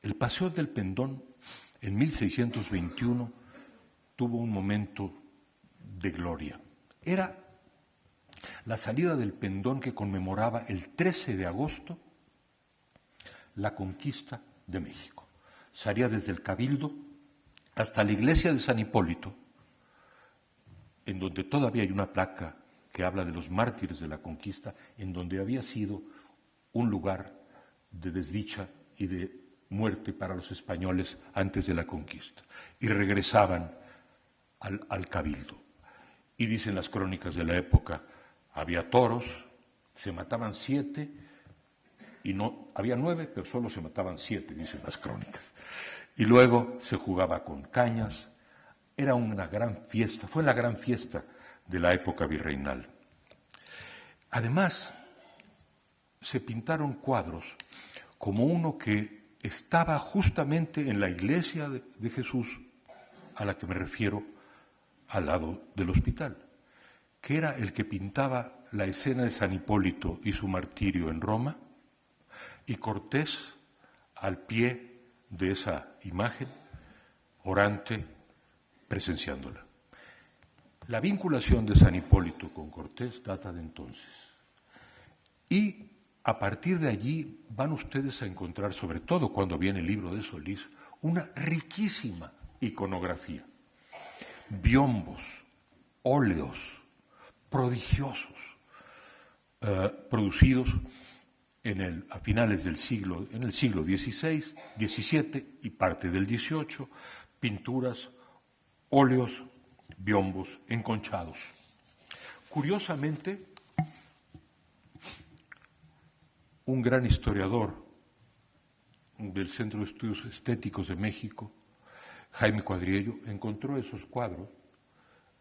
El Paseo del Pendón, en 1621, tuvo un momento de gloria. Era la salida del pendón que conmemoraba el 13 de agosto la conquista de México. Salía desde el Cabildo hasta la iglesia de San Hipólito, en donde todavía hay una placa que habla de los mártires de la conquista, en donde había sido un lugar de desdicha y de muerte para los españoles antes de la conquista. Y regresaban al Cabildo. Y dicen las crónicas de la época, había toros, se mataban 7, y no, había 9, pero solo se mataban 7, dicen las crónicas. Y luego se jugaba con cañas, era una gran fiesta, fue la gran fiesta de la época virreinal. Además, se pintaron cuadros como uno que estaba justamente en la iglesia de Jesús, a la que me refiero, al lado del hospital, que era el que pintaba la escena de San Hipólito y su martirio en Roma, y Cortés al pie de esa imagen, orante, presenciándola. La vinculación de San Hipólito con Cortés data de entonces. Y a partir de allí van ustedes a encontrar, sobre todo cuando viene el libro de Solís, una riquísima iconografía. Biombos, óleos prodigiosos, producidos a finales del siglo, en el siglo XVI, XVII y parte del XVIII, pinturas, óleos, biombos enconchados. Curiosamente, un gran historiador del Centro de Estudios Estéticos de México, Jaime Cuadriello, encontró esos cuadros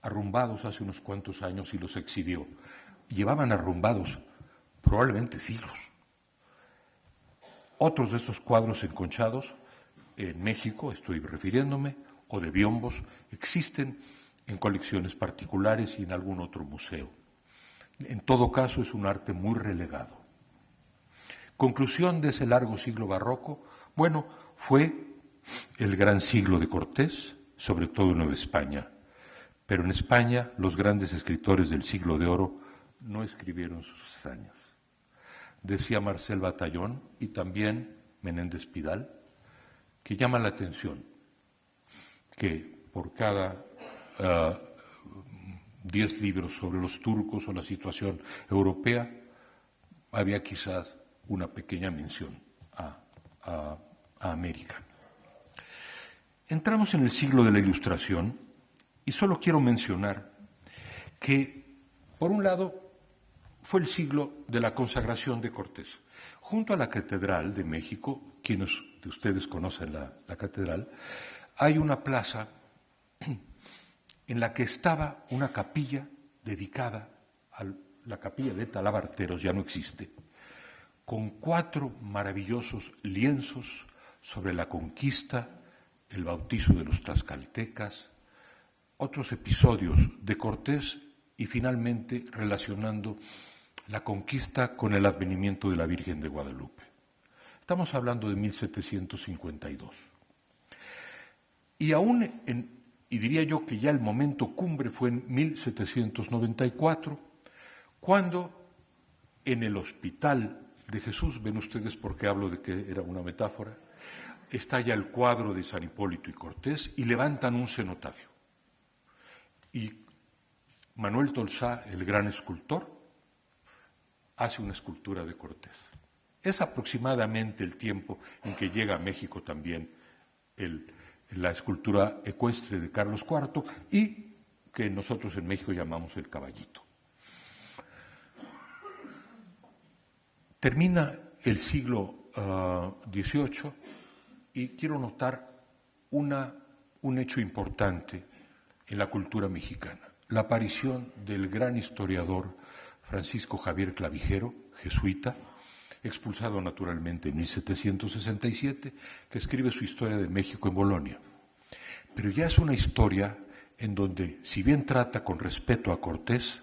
arrumbados hace unos cuantos años y los exhibió. Llevaban arrumbados probablemente siglos. Otros de esos cuadros enconchados en México, estoy refiriéndome, o de biombos, existen en colecciones particulares y en algún otro museo. En todo caso, es un arte muy relegado. Conclusión de ese largo siglo barroco, bueno, fue el gran siglo de Cortés, sobre todo en Nueva España. Pero en España los grandes escritores del siglo de oro no escribieron sus hazañas. Decía Marcel Batallón y también Menéndez Pidal, que llama la atención que por cada 10 libros sobre los turcos o la situación europea había quizás una pequeña mención a América. Entramos en el siglo de la Ilustración y solo quiero mencionar que, por un lado, fue el siglo de la consagración de Cortés. Junto a la Catedral de México, quienes de ustedes conocen la catedral, hay una plaza en la que estaba una capilla dedicada a la capilla de Talabarteros, ya no existe, con 4 maravillosos lienzos sobre la conquista, el bautizo de los tlaxcaltecas, otros episodios de Cortés y finalmente relacionando la conquista con el advenimiento de la Virgen de Guadalupe. Estamos hablando de 1752. Y aún, y diría yo que ya el momento cumbre fue en 1794, cuando en el Hospital de Jesús, ven ustedes por qué hablo de que era una metáfora, está ya el cuadro de San Hipólito y Cortés y levantan un cenotafio. Y Manuel Tolsá, el gran escultor, hace una escultura de Cortés. Es aproximadamente el tiempo en que llega a México también la escultura ecuestre de Carlos IV y que nosotros en México llamamos el caballito. Termina el siglo XVIII y quiero notar un hecho importante en la cultura mexicana, la aparición del gran historiador Francisco Javier Clavijero, jesuita, expulsado naturalmente en 1767, que escribe su historia de México en Bolonia. Pero ya es una historia en donde, si bien trata con respeto a Cortés,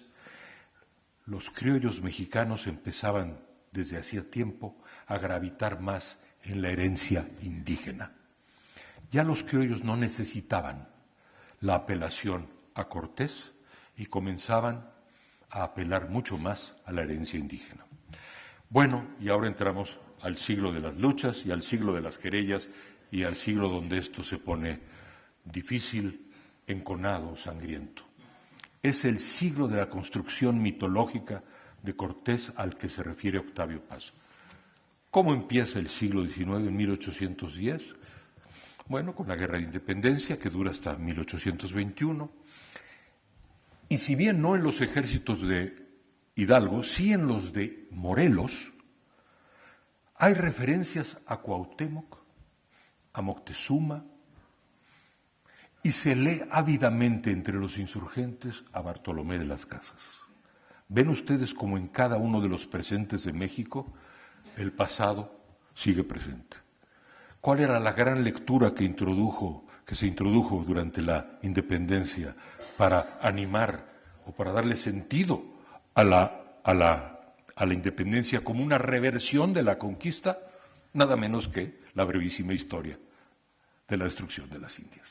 los criollos mexicanos empezaban desde hacía tiempo a gravitar más en la herencia indígena. Ya los criollos no necesitaban la apelación a Cortés y comenzaban a apelar mucho más a la herencia indígena. Bueno, y ahora entramos al siglo de las luchas y al siglo de las querellas y al siglo donde esto se pone difícil, enconado, sangriento. Es el siglo de la construcción mitológica de Cortés al que se refiere Octavio Paz. ¿Cómo empieza el siglo XIX en 1810? Bueno, con la Guerra de Independencia, que dura hasta 1821. Y si bien no en los ejércitos de Hidalgo, sí en los de Morelos, hay referencias a Cuauhtémoc, a Moctezuma, y se lee ávidamente entre los insurgentes a Bartolomé de las Casas. Ven ustedes como en cada uno de los presentes de México el pasado sigue presente. ¿Cuál era la gran lectura que se introdujo durante la independencia para animar o para darle sentido a la independencia como una reversión de la conquista? Nada menos que la brevísima historia de la destrucción de las Indias.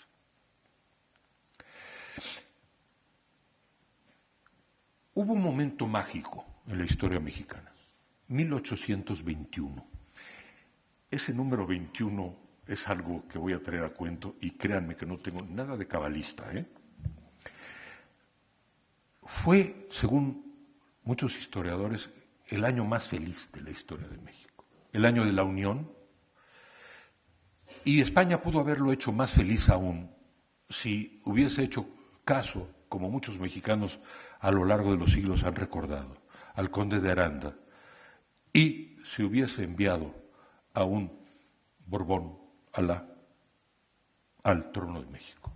Hubo un momento mágico en la historia mexicana, 1821. Ese número 21 es algo que voy a traer a cuento y créanme que no tengo nada de cabalista. Fue, según muchos historiadores, el año más feliz de la historia de México, el año de la Unión, y España pudo haberlo hecho más feliz aún si hubiese hecho caso, como muchos mexicanos a lo largo de los siglos han recordado, al conde de Aranda, y se hubiese enviado a un Borbón al trono de México.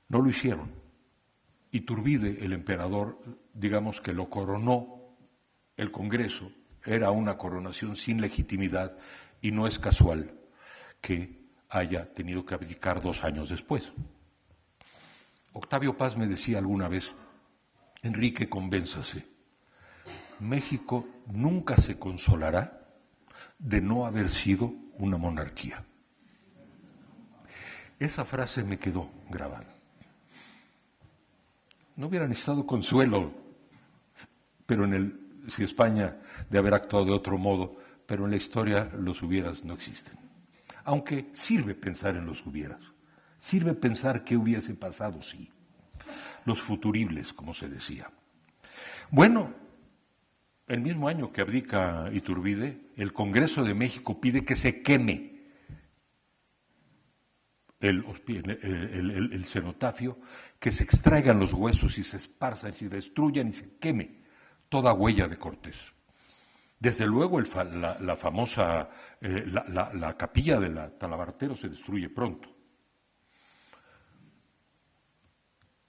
No lo hicieron. Iturbide, el emperador, digamos que lo coronó el Congreso, era una coronación sin legitimidad y no es casual que haya tenido que abdicar 2 años después. Octavio Paz me decía alguna vez, Enrique, convénzase, México nunca se consolará de no haber sido una monarquía. Esa frase me quedó grabada. No hubiera necesitado consuelo, pero si España de haber actuado de otro modo, pero en la historia los hubieras no existen. Aunque sirve pensar en los hubieras, sirve pensar qué hubiese pasado si, los futuribles, como se decía. Bueno, el mismo año que abdica Iturbide, el Congreso de México pide que se queme el cenotafio, que se extraigan los huesos y se esparzan, y se destruyan y se queme toda huella de Cortés. Desde luego la famosa, la capilla de la Talabartero se destruye pronto.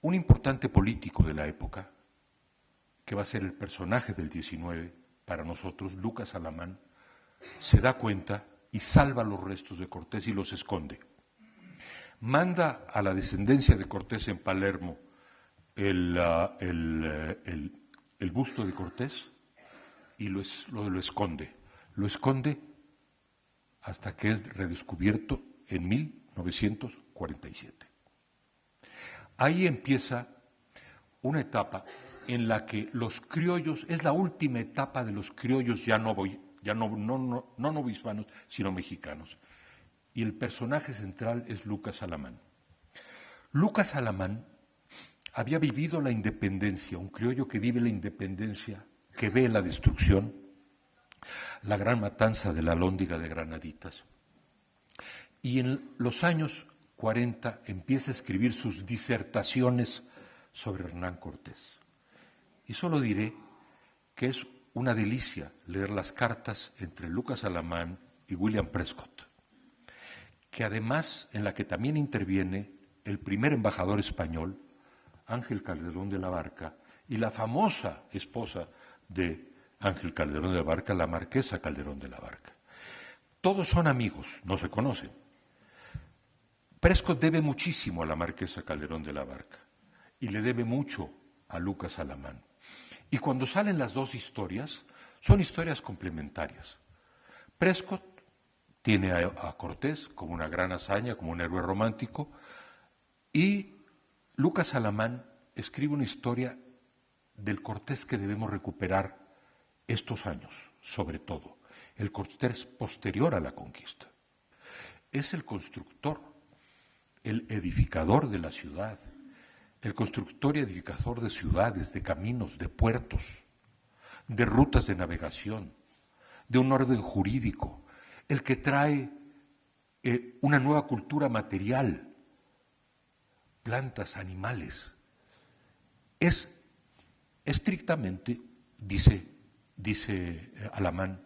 Un importante político de la época, que va a ser el personaje del 19 para nosotros, Lucas Alamán, se da cuenta y salva los restos de Cortés y los esconde. Manda a la descendencia de Cortés en Palermo el busto de Cortés y lo esconde. Lo esconde hasta que es redescubierto en 1947. Ahí empieza una etapa en la que los criollos, es la última etapa de los criollos ya no novohispanos, sino mexicanos. Y el personaje central es Lucas Alamán. Lucas Alamán había vivido la independencia, un criollo que vive la independencia, que ve la destrucción, la gran matanza de la Alhóndiga de Granaditas. Y en los años 40 empieza a escribir sus disertaciones sobre Hernán Cortés. Y solo diré que es una delicia leer las cartas entre Lucas Alamán y William Prescott, que además en la que también interviene el primer embajador español, Ángel Calderón de la Barca, y la famosa esposa de Ángel Calderón de la Barca, la marquesa Calderón de la Barca. Todos son amigos, no se conocen. Prescott debe muchísimo a la marquesa Calderón de la Barca y le debe mucho a Lucas Alamán. Y cuando salen las dos historias, son historias complementarias. Prescott tiene a Cortés como una gran hazaña, como un héroe romántico, y Lucas Alamán escribe una historia del Cortés que debemos recuperar estos años, sobre todo, el Cortés posterior a la conquista. Es el constructor, el edificador de la ciudad, el constructor y edificador de ciudades, de caminos, de puertos, de rutas de navegación, de un orden jurídico, el que trae una nueva cultura material, plantas, animales. Es estrictamente, dice Alamán,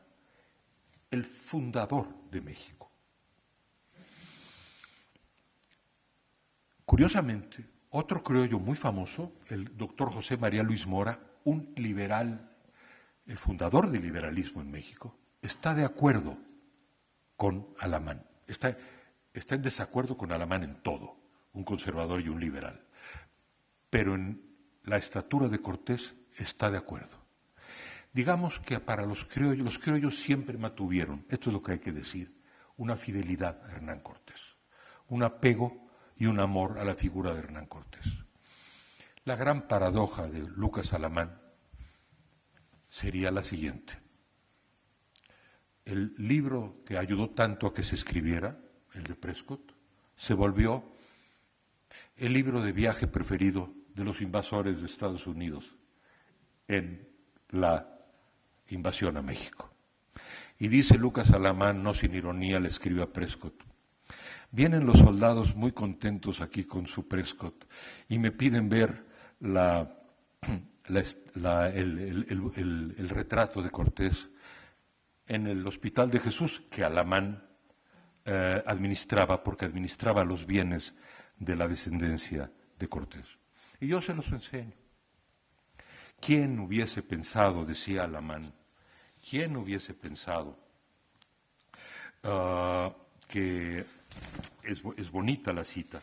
el fundador de México. Curiosamente, otro criollo muy famoso, el doctor José María Luis Mora, un liberal, el fundador del liberalismo en México, está de acuerdo con Alamán. Está en desacuerdo con Alamán en todo, un conservador y un liberal. Pero en la estatura de Cortés está de acuerdo. Digamos que para los criollos siempre mantuvieron, esto es lo que hay que decir, una fidelidad a Hernán Cortés, un apego y un amor a la figura de Hernán Cortés. La gran paradoja de Lucas Alamán sería la siguiente. El libro que ayudó tanto a que se escribiera, el de Prescott, se volvió el libro de viaje preferido de los invasores de Estados Unidos en la invasión a México. Y dice Lucas Alamán, no sin ironía, le escribe a Prescott: vienen los soldados muy contentos aquí con su Prescott y me piden ver el retrato de Cortés en el Hospital de Jesús que Alamán administraba, porque administraba los bienes de la descendencia de Cortés. Y yo se los enseño. ¿Quién hubiese pensado, decía Alamán, quién hubiese pensado que es bonita la cita?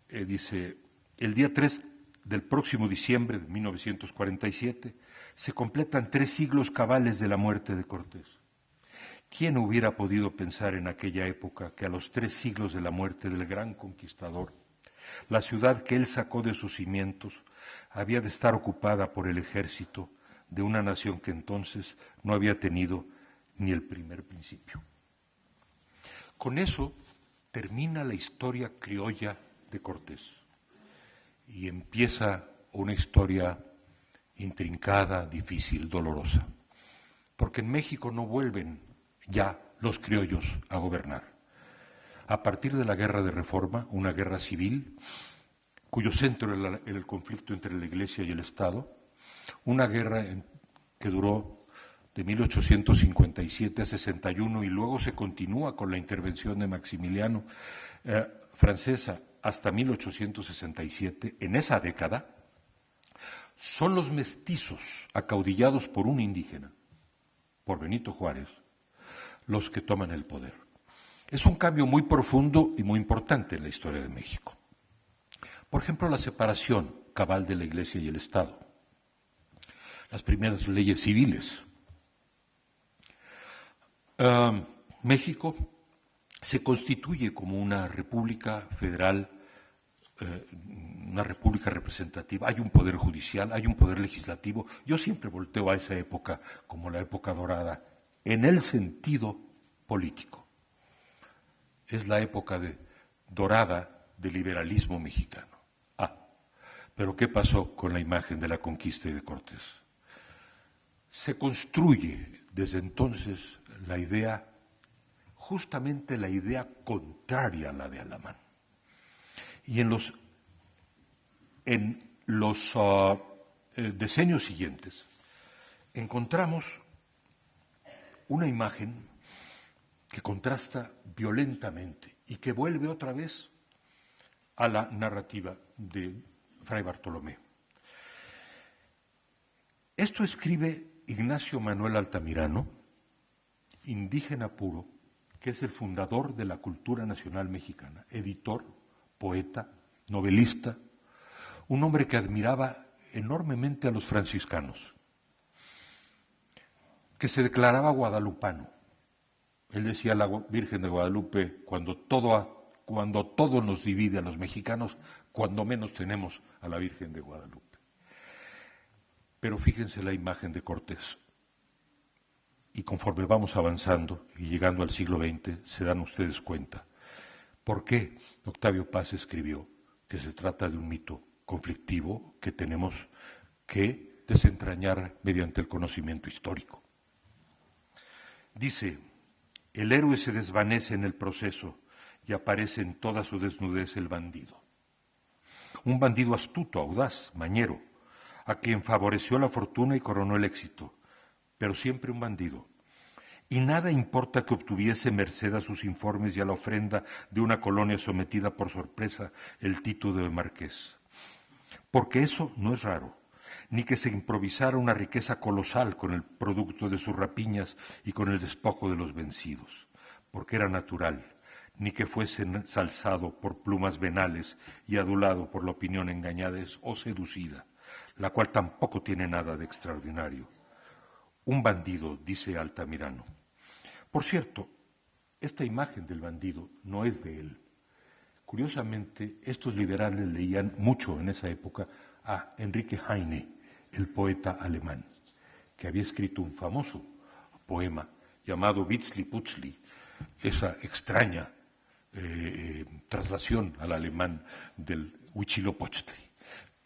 Dice, el día 3 del próximo diciembre de 1947 se completan 3 siglos cabales de la muerte de Cortés. ¿Quién hubiera podido pensar en aquella época que a los 3 siglos de la muerte del gran conquistador, la ciudad que él sacó de sus cimientos había de estar ocupada por el ejército de una nación que entonces no había tenido ni el primer principio? Con eso termina la historia criolla de Cortés y empieza una historia intrincada, difícil, dolorosa, porque en México no vuelven ya los criollos a gobernar. A partir de la Guerra de Reforma, una guerra civil, cuyo centro era el conflicto entre la Iglesia y el Estado, una guerra que duró de 1857 a 61 y luego se continúa con la intervención de Maximiliano francesa hasta 1867, en esa década, son los mestizos acaudillados por un indígena, por Benito Juárez, los que toman el poder. Es un cambio muy profundo y muy importante en la historia de México. Por ejemplo, la separación cabal de la Iglesia y el Estado, las primeras leyes civiles. México se constituye como una república federal, una república representativa. Hay un poder judicial, hay un poder legislativo. Yo siempre volteo a esa época como la época dorada, en el sentido político. Es la época dorada del liberalismo mexicano. Pero ¿qué pasó con la imagen de la conquista y de Cortés? Se construye desde entonces la idea, justamente la idea contraria a la de Alamán. Y en los decenios siguientes encontramos una imagen que contrasta violentamente y que vuelve otra vez a la narrativa de Fray Bartolomé. Esto escribe Ignacio Manuel Altamirano, indígena puro, que es el fundador de la cultura nacional mexicana, editor, poeta, novelista, un hombre que admiraba enormemente a los franciscanos. que se declaraba guadalupano. Él decía a la Virgen de Guadalupe, cuando todo nos divide a los mexicanos, cuando menos tenemos a la Virgen de Guadalupe. Pero fíjense la imagen de Cortés. Y conforme vamos avanzando y llegando al siglo XX, se dan ustedes cuenta por qué Octavio Paz escribió que se trata de un mito conflictivo que tenemos que desentrañar mediante el conocimiento histórico. Dice, el héroe se desvanece en el proceso y aparece en toda su desnudez el bandido. Un bandido astuto, audaz, mañero, a quien favoreció la fortuna y coronó el éxito, pero siempre un bandido. Y nada importa que obtuviese merced a sus informes y a la ofrenda de una colonia sometida por sorpresa el título de marqués. Porque eso no es raro, ni que se improvisara una riqueza colosal con el producto de sus rapiñas y con el despojo de los vencidos, porque era natural, ni que fuese ensalzado por plumas venales y adulado por la opinión engañada o seducida, la cual tampoco tiene nada de extraordinario. Un bandido, dice Altamirano. Por cierto, esta imagen del bandido no es de él. Curiosamente, estos liberales leían mucho en esa época a Enrique Heine, el poeta alemán, que había escrito un famoso poema llamado Vitzli-Putzli, esa extraña traslación al alemán del Huitzilopochtli.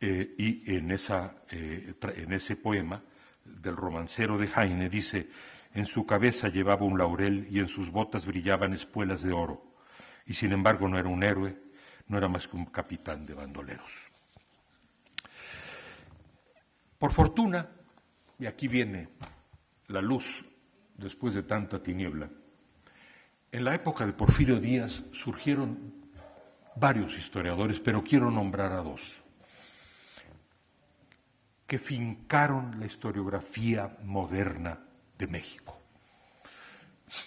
Y en ese poema del romancero de Heine dice, en su cabeza llevaba un laurel y en sus botas brillaban espuelas de oro, y sin embargo no era un héroe, no era más que un capitán de bandoleros. Por fortuna, y aquí viene la luz después de tanta tiniebla, en la época de Porfirio Díaz surgieron varios historiadores, pero quiero nombrar a dos, que fincaron la historiografía moderna de México.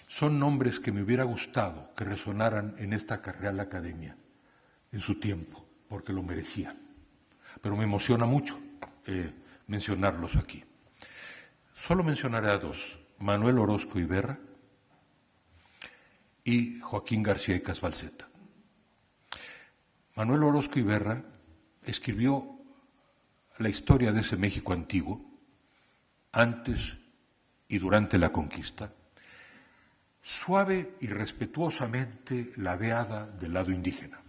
Son nombres que me hubiera gustado que resonaran en esta Real Academia en su tiempo, porque lo merecían. Pero me emociona mucho mencionarlos aquí. Solo mencionaré a dos, Manuel Orozco Iberra y Joaquín García y Casbalceta. Manuel Orozco Iberra escribió la historia de ese México antiguo, antes y durante la conquista, suave y respetuosamente ladeada del lado indígena.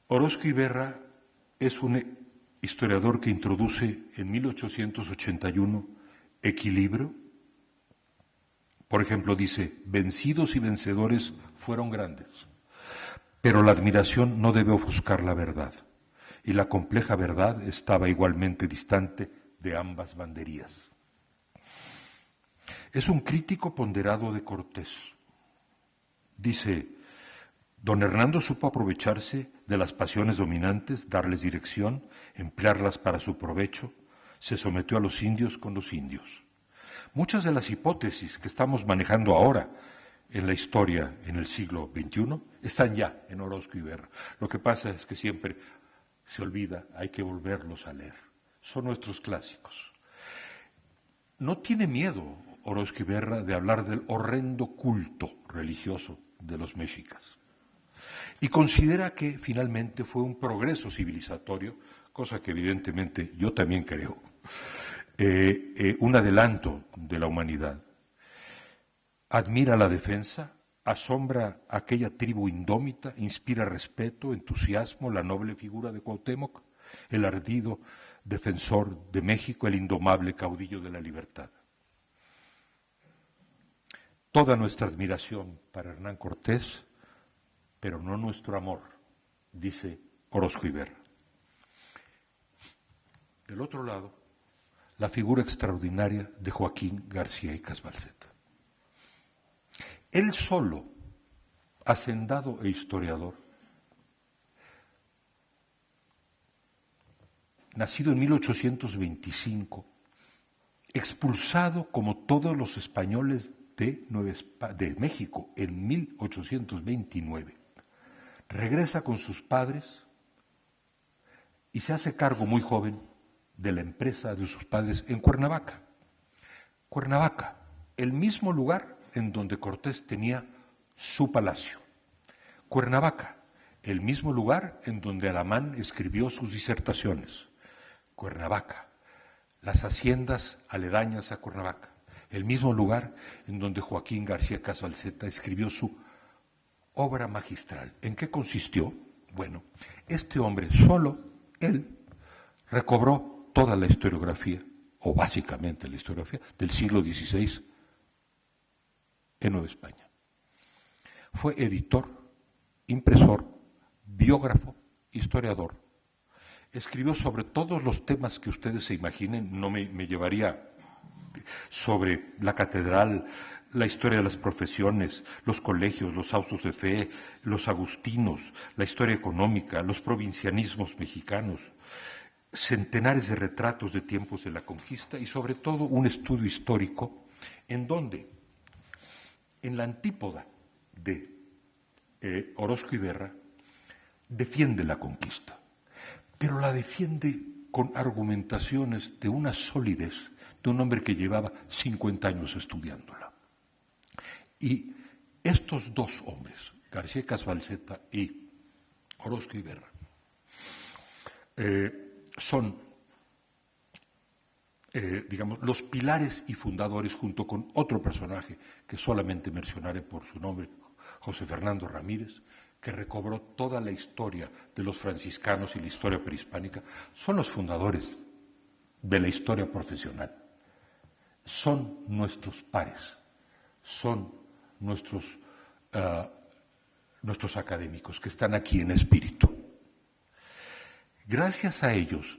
Orozco Iberra es un historiador que introduce en 1881 equilibrio. Por ejemplo, dice, vencidos y vencedores fueron grandes, pero la admiración no debe ofuscar la verdad, y la compleja verdad estaba igualmente distante de ambas banderías. Es un crítico ponderado de Cortés. Dice, don Hernando supo aprovecharse de las pasiones dominantes, darles dirección, emplearlas para su provecho, se sometió a los indios con los indios. Muchas de las hipótesis que estamos manejando ahora en la historia en el siglo XXI están ya en Orozco Iberra. Lo que pasa es que siempre se olvida, hay que volverlos a leer. Son nuestros clásicos. No tiene miedo Orozco Iberra de hablar del horrendo culto religioso de los mexicas. Y considera que finalmente fue un progreso civilizatorio, cosa que evidentemente yo también creo, un adelanto de la humanidad. Admira la defensa, asombra a aquella tribu indómita, inspira respeto, entusiasmo, la noble figura de Cuauhtémoc, el ardido defensor de México, el indomable caudillo de la libertad. Toda nuestra admiración para Hernán Cortés, pero no nuestro amor, dice Orozco Iberra. Del otro lado, la figura extraordinaria de Joaquín García y Casbalceta. Él solo, hacendado e historiador, nacido en 1825, expulsado como todos los españoles de México en 1829, regresa con sus padres y se hace cargo muy joven de la empresa de sus padres en Cuernavaca. Cuernavaca, el mismo lugar en donde Cortés tenía su palacio. Cuernavaca, el mismo lugar en donde Alamán escribió sus disertaciones. Cuernavaca, las haciendas aledañas a Cuernavaca, el mismo lugar en donde Joaquín García Casbalceta escribió su obra magistral. ¿En qué consistió? Bueno, este hombre, solo él, recobró toda la historiografía, o básicamente la historiografía, del siglo XVI en Nueva España. Fue editor, impresor, biógrafo, historiador. Escribió sobre todos los temas que ustedes se imaginen, no me llevaría sobre la catedral, la historia de las profesiones, los colegios, los autos de fe, los agustinos, la historia económica, los provincianismos mexicanos, centenares de retratos de tiempos de la conquista y sobre todo un estudio histórico en donde, en la antípoda de Orozco y Berra, defiende la conquista, pero la defiende con argumentaciones de una solidez de un hombre que llevaba 50 años estudiándola. Y estos dos hombres, García Casbalceta y Orozco y Berra, son, digamos, los pilares y fundadores, junto con otro personaje que solamente mencionaré por su nombre, José Fernando Ramírez, que recobró toda la historia de los franciscanos y la historia prehispánica, son los fundadores de la historia profesional. Son nuestros pares, son nuestros académicos que están aquí en espíritu. Gracias a ellos,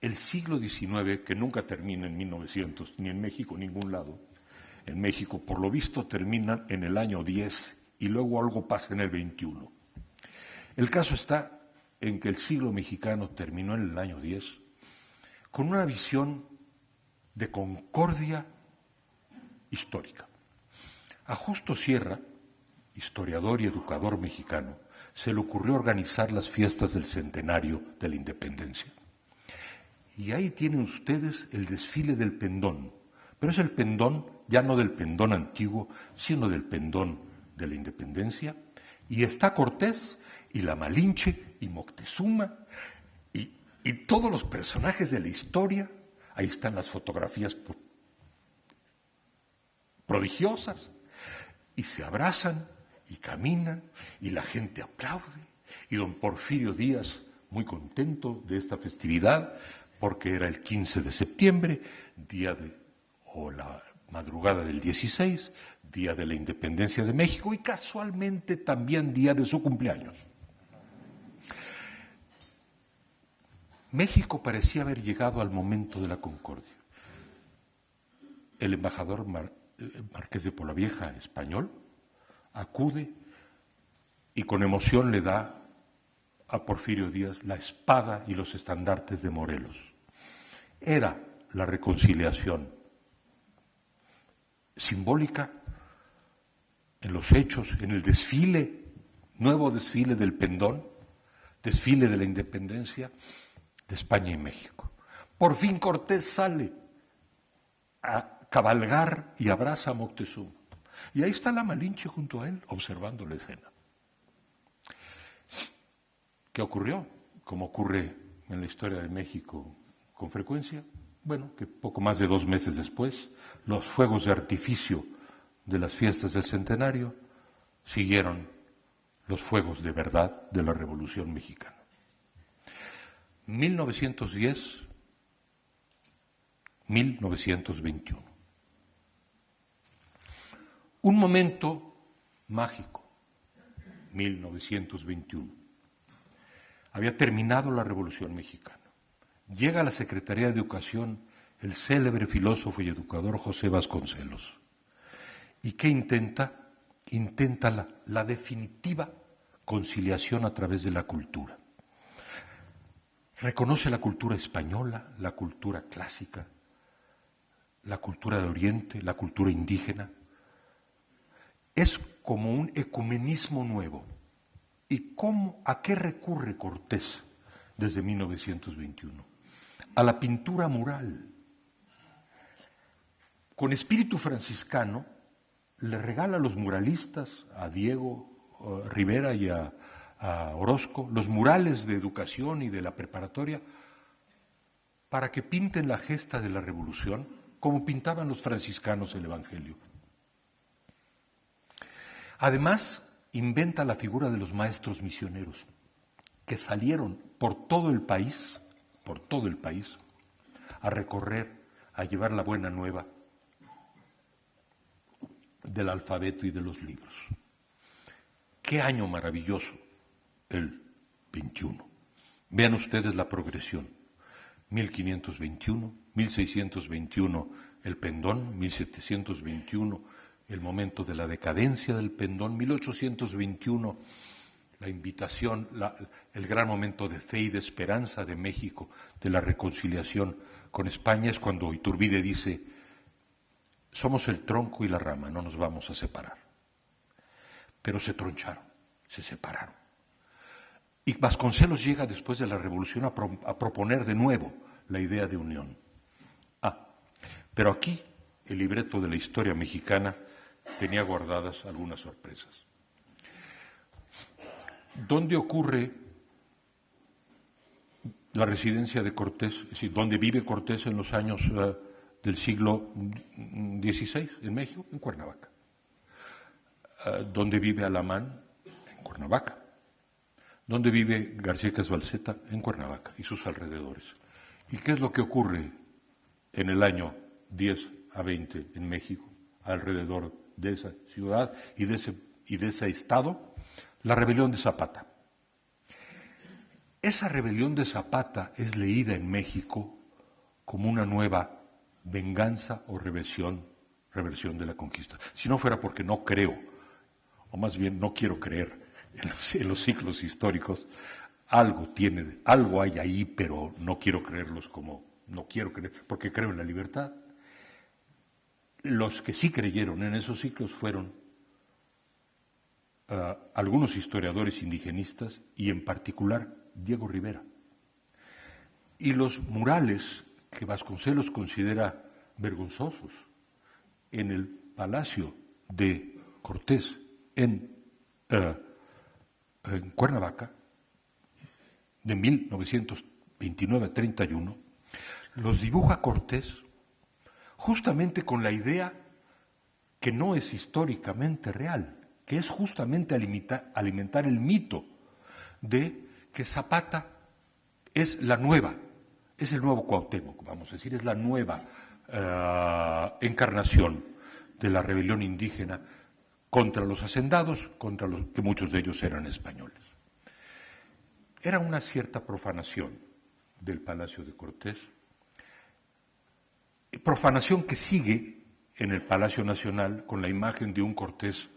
el siglo XIX, que nunca termina en 1900, ni en México, en ningún lado, en México, por lo visto, termina en el año 10 y luego algo pasa en el 21. El caso está en que el siglo mexicano terminó en el año 10 con una visión de concordia histórica. A Justo Sierra, historiador y educador mexicano, se le ocurrió organizar las fiestas del centenario de la independencia. Y ahí tienen ustedes el desfile del pendón, pero es el pendón, ya no del pendón antiguo, sino del pendón de la independencia, y está Cortés, y la Malinche, y Moctezuma, y todos los personajes de la historia. Ahí están las fotografías prodigiosas, y se abrazan, y caminan, y la gente aplaude, y don Porfirio Díaz, muy contento de esta festividad, porque era el 15 de septiembre, o la madrugada del 16, día de la independencia de México, y casualmente también día de su cumpleaños. México parecía haber llegado al momento de la concordia. El embajador Marqués de Polavieja, español, acude y con emoción le da a Porfirio Díaz la espada y los estandartes de Morelos. Era la reconciliación simbólica en los hechos, en el desfile, nuevo desfile del pendón, desfile de la independencia de España y México. Por fin Cortés sale a cabalgar y abraza a Moctezuma. Y ahí está la Malinche junto a él, observando la escena. ¿Qué ocurrió? Como ocurre en la historia de México con frecuencia. Bueno, que poco más de 2 meses después, los fuegos de artificio de las fiestas del centenario siguieron los fuegos de verdad de la Revolución Mexicana. 1910, 1921. Un momento mágico, 1921. Había terminado la Revolución Mexicana. Llega a la Secretaría de Educación el célebre filósofo y educador José Vasconcelos. ¿Y qué intenta? Intenta la definitiva conciliación a través de la cultura. Reconoce la cultura española, la cultura clásica, la cultura de Oriente, la cultura indígena. Es como un ecumenismo nuevo. ¿Y a qué recurre Cortés desde 1921? A la pintura mural. con espíritu franciscano, le regala a los muralistas, a Diego Rivera y a Orozco, los murales de educación y de la preparatoria para que pinten la gesta de la revolución como pintaban los franciscanos el Evangelio. Además, inventa la figura de los maestros misioneros, que salieron por todo el país, a recorrer, a llevar la buena nueva del alfabeto y de los libros. ¡Qué año maravilloso el 21! Vean ustedes la progresión. 1521, 1621 el pendón, 1721 el momento de la decadencia del pendón, 1821 la invitación, el gran momento de fe y de esperanza de México, de la reconciliación con España, es cuando Iturbide dice: somos el tronco y la rama, no nos vamos a separar. Pero se troncharon, se separaron. Y Vasconcelos llega después de la Revolución a proponer de nuevo la idea de unión. Pero aquí el libreto de la historia mexicana tenía guardadas algunas sorpresas. ¿Dónde ocurre la residencia de Cortés? Es decir, ¿dónde vive Cortés en los años del siglo XVI en México? En Cuernavaca. ¿Dónde vive Alamán? En Cuernavaca. ¿Dónde vive García Casbalceta? En Cuernavaca y sus alrededores. ¿Y qué es lo que ocurre en el año 10 a 20 en México, alrededor de esa ciudad y de ese estado? La rebelión de Zapata. Esa rebelión de Zapata es leída en México como una nueva venganza o reversión de la conquista. Si no fuera porque no creo, o más bien no quiero creer en los ciclos históricos, algo hay ahí, pero no quiero creerlos porque creo en la libertad. Los que sí creyeron en esos ciclos fueron algunos historiadores indigenistas y en particular Diego Rivera. Y los murales que Vasconcelos considera vergonzosos en el Palacio de Cortés en Cuernavaca, de 1929-31, los dibuja Cortés justamente con la idea que no es históricamente real, que es justamente alimentar el mito de que Zapata es es el nuevo Cuauhtémoc, vamos a decir, es la nueva encarnación de la rebelión indígena contra los hacendados, contra los que muchos de ellos eran españoles. Era una cierta profanación del Palacio de Cortés, profanación que sigue en el Palacio Nacional con la imagen de un Cortés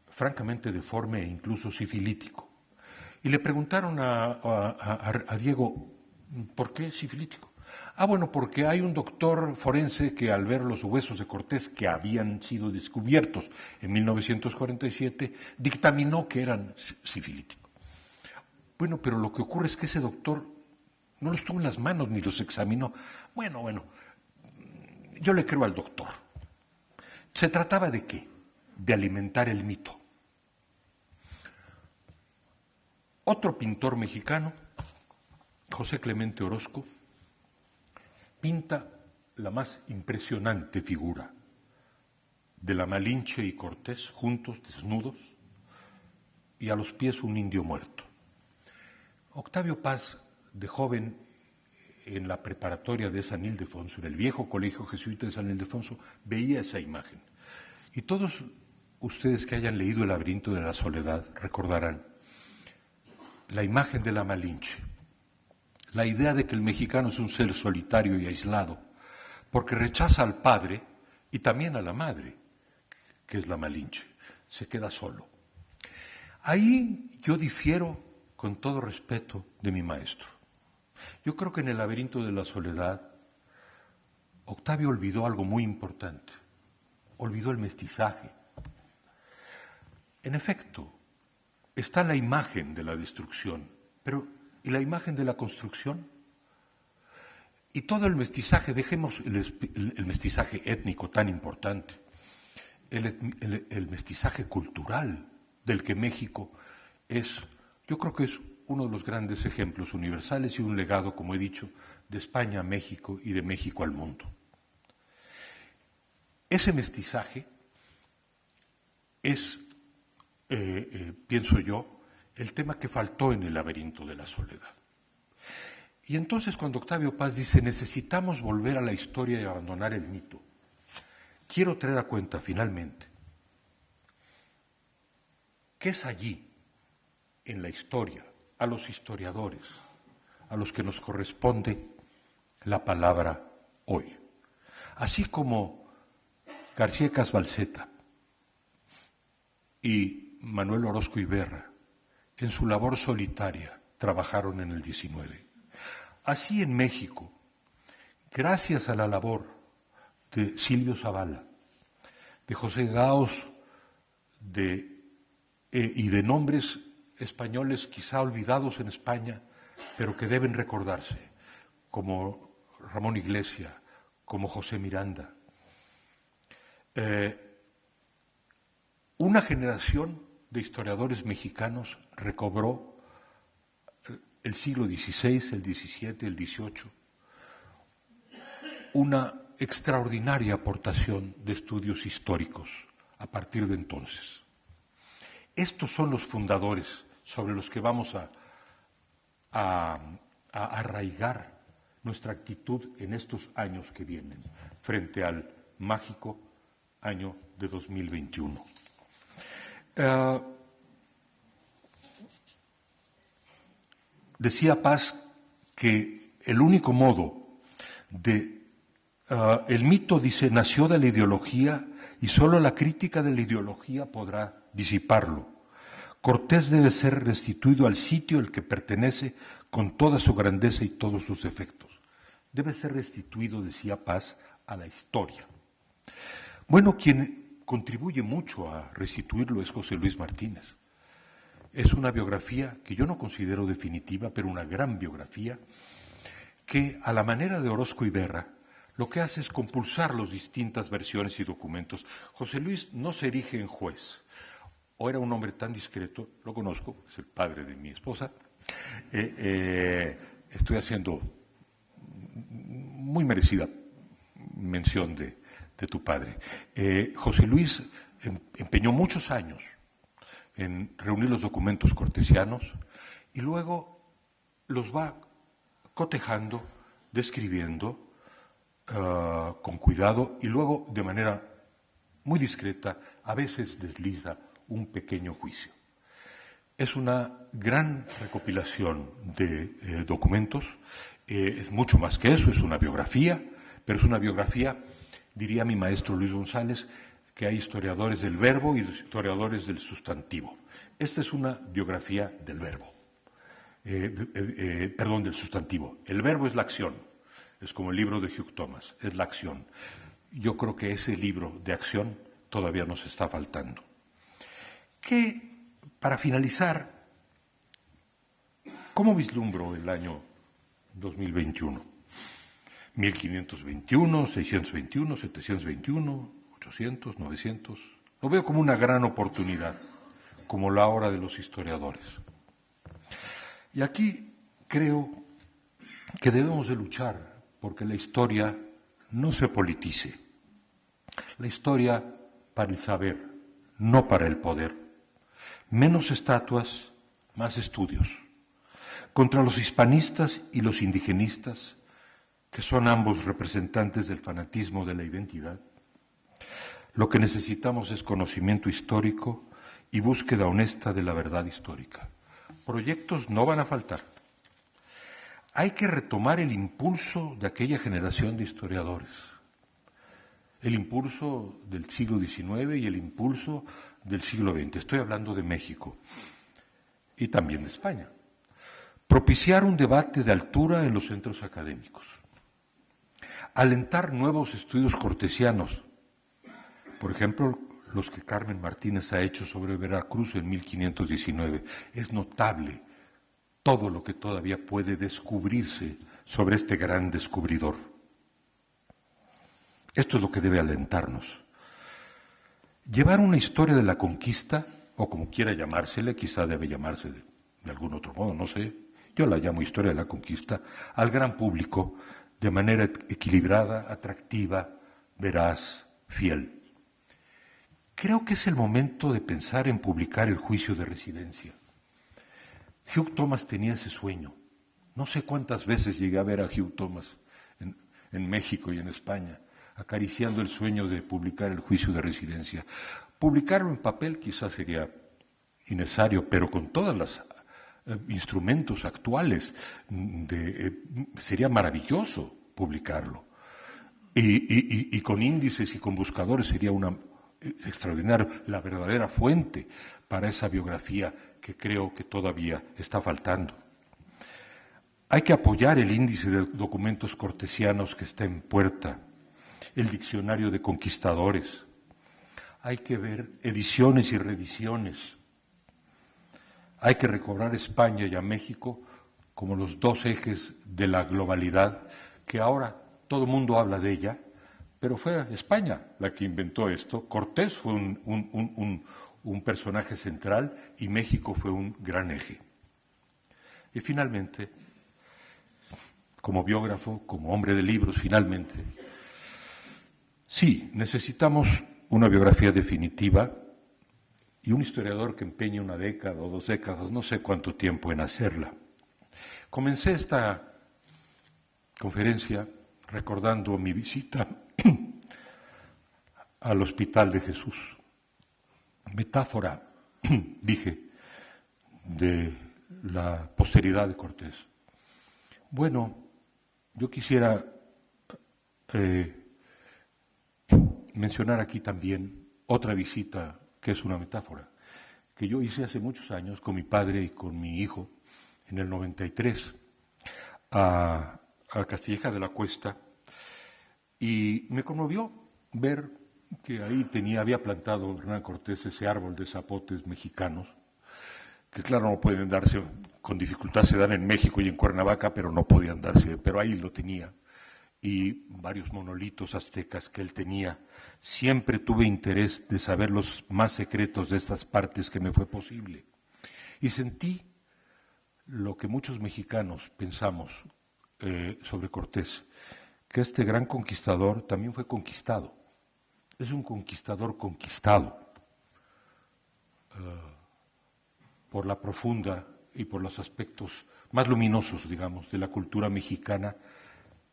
francamente deforme e incluso sifilítico. Y le preguntaron a Diego, ¿por qué sifilítico? Bueno, porque hay un doctor forense que al ver los huesos de Cortés que habían sido descubiertos en 1947, dictaminó que eran sifilíticos. Bueno, pero lo que ocurre es que ese doctor no los tuvo en las manos ni los examinó. Bueno, yo le creo al doctor. ¿Se trataba de qué? De alimentar el mito. Otro pintor mexicano, José Clemente Orozco, pinta la más impresionante figura de la Malinche y Cortés juntos, desnudos, y a los pies un indio muerto. Octavio Paz, de joven, en la preparatoria de San Ildefonso, en el viejo colegio jesuita de San Ildefonso, veía esa imagen. Y todos ustedes que hayan leído El laberinto de la soledad recordarán la imagen de la Malinche, la idea de que el mexicano es un ser solitario y aislado, porque rechaza al padre y también a la madre, que es la Malinche, se queda solo. Ahí yo difiero con todo respeto de mi maestro. Yo creo que en El laberinto de la soledad Octavio olvidó algo muy importante, olvidó el mestizaje. En efecto, está la imagen de la destrucción, pero ¿y la imagen de la construcción? Y todo el mestizaje, dejemos el mestizaje étnico tan importante, el mestizaje cultural del que México es, yo creo que es uno de los grandes ejemplos universales y un legado, como he dicho, de España a México y de México al mundo. Ese mestizaje es, pienso yo, el tema que faltó en el laberinto de la soledad. Y entonces cuando Octavio Paz dice necesitamos volver a la historia y abandonar el mito, quiero traer a cuenta finalmente que es allí, en la historia, a los historiadores, a los que nos corresponde la palabra hoy. Así como García Casbalceta y Manuel Orozco Iberra, en su labor solitaria, trabajaron en el 19. Así en México, gracias a la labor de Silvio Zavala, de José Gaos y de nombres españoles quizá olvidados en España, pero que deben recordarse, como Ramón Iglesias, como José Miranda. Una generación de historiadores mexicanos recobró el siglo XVI, el XVII, el XVIII, una extraordinaria aportación de estudios históricos a partir de entonces. Estos son los fundadores sobre los que vamos a arraigar nuestra actitud en estos años que vienen, frente al mágico año de 2021. Decía Paz que el único modo el mito, dice, nació de la ideología y solo la crítica de la ideología podrá disiparlo. Cortés debe ser restituido al sitio al que pertenece con toda su grandeza y todos sus efectos. Debe ser restituido, decía Paz, a la historia. Bueno, quien contribuye mucho a restituirlo es José Luis Martínez. Es una biografía que yo no considero definitiva, pero una gran biografía, que a la manera de Orozco Iberra, lo que hace es compulsar las distintas versiones y documentos. José Luis no se erige en juez, o era un hombre tan discreto, lo conozco, es el padre de mi esposa, estoy haciendo muy merecida mención de tu padre. José Luis empeñó muchos años en reunir los documentos cortesianos y luego los va cotejando, describiendo con cuidado y luego de manera muy discreta, a veces desliza un pequeño juicio. Es una gran recopilación de documentos, es mucho más que eso, es una biografía, pero es una biografía, diría mi maestro Luis González, que hay historiadores del verbo y historiadores del sustantivo. Esta es una biografía del verbo, del sustantivo. El verbo es la acción, es como el libro de Hugh Thomas, es la acción. Yo creo que ese libro de acción todavía nos está faltando. Que, para finalizar, ¿cómo vislumbro el año 2021? 1521, 621, 721, 800, 900. Lo veo como una gran oportunidad, como la hora de los historiadores. Y aquí creo que debemos de luchar porque la historia no se politice. La historia para el saber, no para el poder. Menos estatuas, más estudios. Contra los hispanistas y los indigenistas, que son ambos representantes del fanatismo de la identidad, lo que necesitamos es conocimiento histórico y búsqueda honesta de la verdad histórica. Proyectos no van a faltar. Hay que retomar el impulso de aquella generación de historiadores, el impulso del siglo XIX y el impulso del siglo XX. Estoy hablando de México y también de España. Propiciar un debate de altura en los centros académicos. Alentar nuevos estudios cortesianos, por ejemplo, los que Carmen Martínez ha hecho sobre Veracruz en 1519. Es notable todo lo que todavía puede descubrirse sobre este gran descubridor. Esto es lo que debe alentarnos. Llevar una historia de la conquista, o como quiera llamársele, quizá debe llamarse de algún otro modo, no sé, yo la llamo historia de la conquista, al gran público de manera equilibrada, atractiva, veraz, fiel. Creo que es el momento de pensar en publicar el juicio de residencia. Hugh Thomas tenía ese sueño. No sé cuántas veces llegué a ver a Hugh Thomas en México y en España, acariciando el sueño de publicar el juicio de residencia. Publicarlo en papel quizás sería innecesario, pero con todos los instrumentos actuales sería maravilloso publicarlo. Y con índices y con buscadores sería extraordinario, la verdadera fuente para esa biografía que creo que todavía está faltando. Hay que apoyar el índice de documentos cortesianos que está en puerta, el diccionario de conquistadores. Hay que ver ediciones y reediciones. Hay que recobrar a España y a México como los dos ejes de la globalidad, que ahora todo el mundo habla de ella, pero fue España la que inventó esto. Cortés fue un personaje central y México fue un gran eje. Y finalmente, como biógrafo, como hombre de libros, finalmente, sí, necesitamos una biografía definitiva y un historiador que empeñe una década o 2 décadas, no sé cuánto tiempo en hacerla. Comencé esta conferencia recordando mi visita al Hospital de Jesús. Metáfora, dije, de la posteridad de Cortés. Bueno, yo quisiera mencionar aquí también otra visita que es una metáfora, que yo hice hace muchos años con mi padre y con mi hijo, en el 93, a Castilleja de la Cuesta, y me conmovió ver que ahí había plantado Hernán Cortés ese árbol de zapotes mexicanos, que claro no pueden darse, con dificultad se dan en México y en Cuernavaca, pero no podían darse, pero ahí lo tenía, y varios monolitos aztecas que él tenía. Siempre tuve interés de saber los más secretos de estas partes que me fue posible, y sentí lo que muchos mexicanos pensamos sobre Cortés, que este gran conquistador también fue conquistado. Es un conquistador conquistado por la profunda y por los aspectos más luminosos, digamos, de la cultura mexicana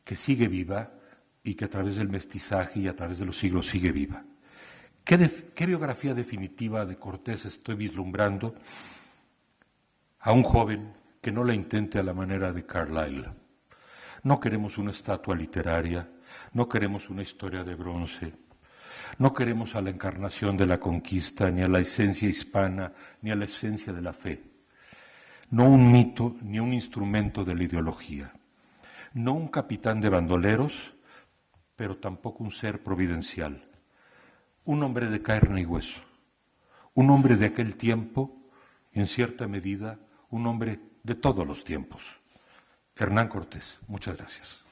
que sigue viva y que a través del mestizaje y a través de los siglos sigue viva. ¿Qué biografía definitiva de Cortés estoy vislumbrando? A un joven que no la intente a la manera de Carlyle. No queremos una estatua literaria, no queremos una historia de bronce, no queremos a la encarnación de la conquista, ni a la esencia hispana, ni a la esencia de la fe. No un mito, ni un instrumento de la ideología. No un capitán de bandoleros, pero tampoco un ser providencial. Un hombre de carne y hueso. Un hombre de aquel tiempo, en cierta medida, un hombre de todos los tiempos. Hernán Cortés. Muchas gracias.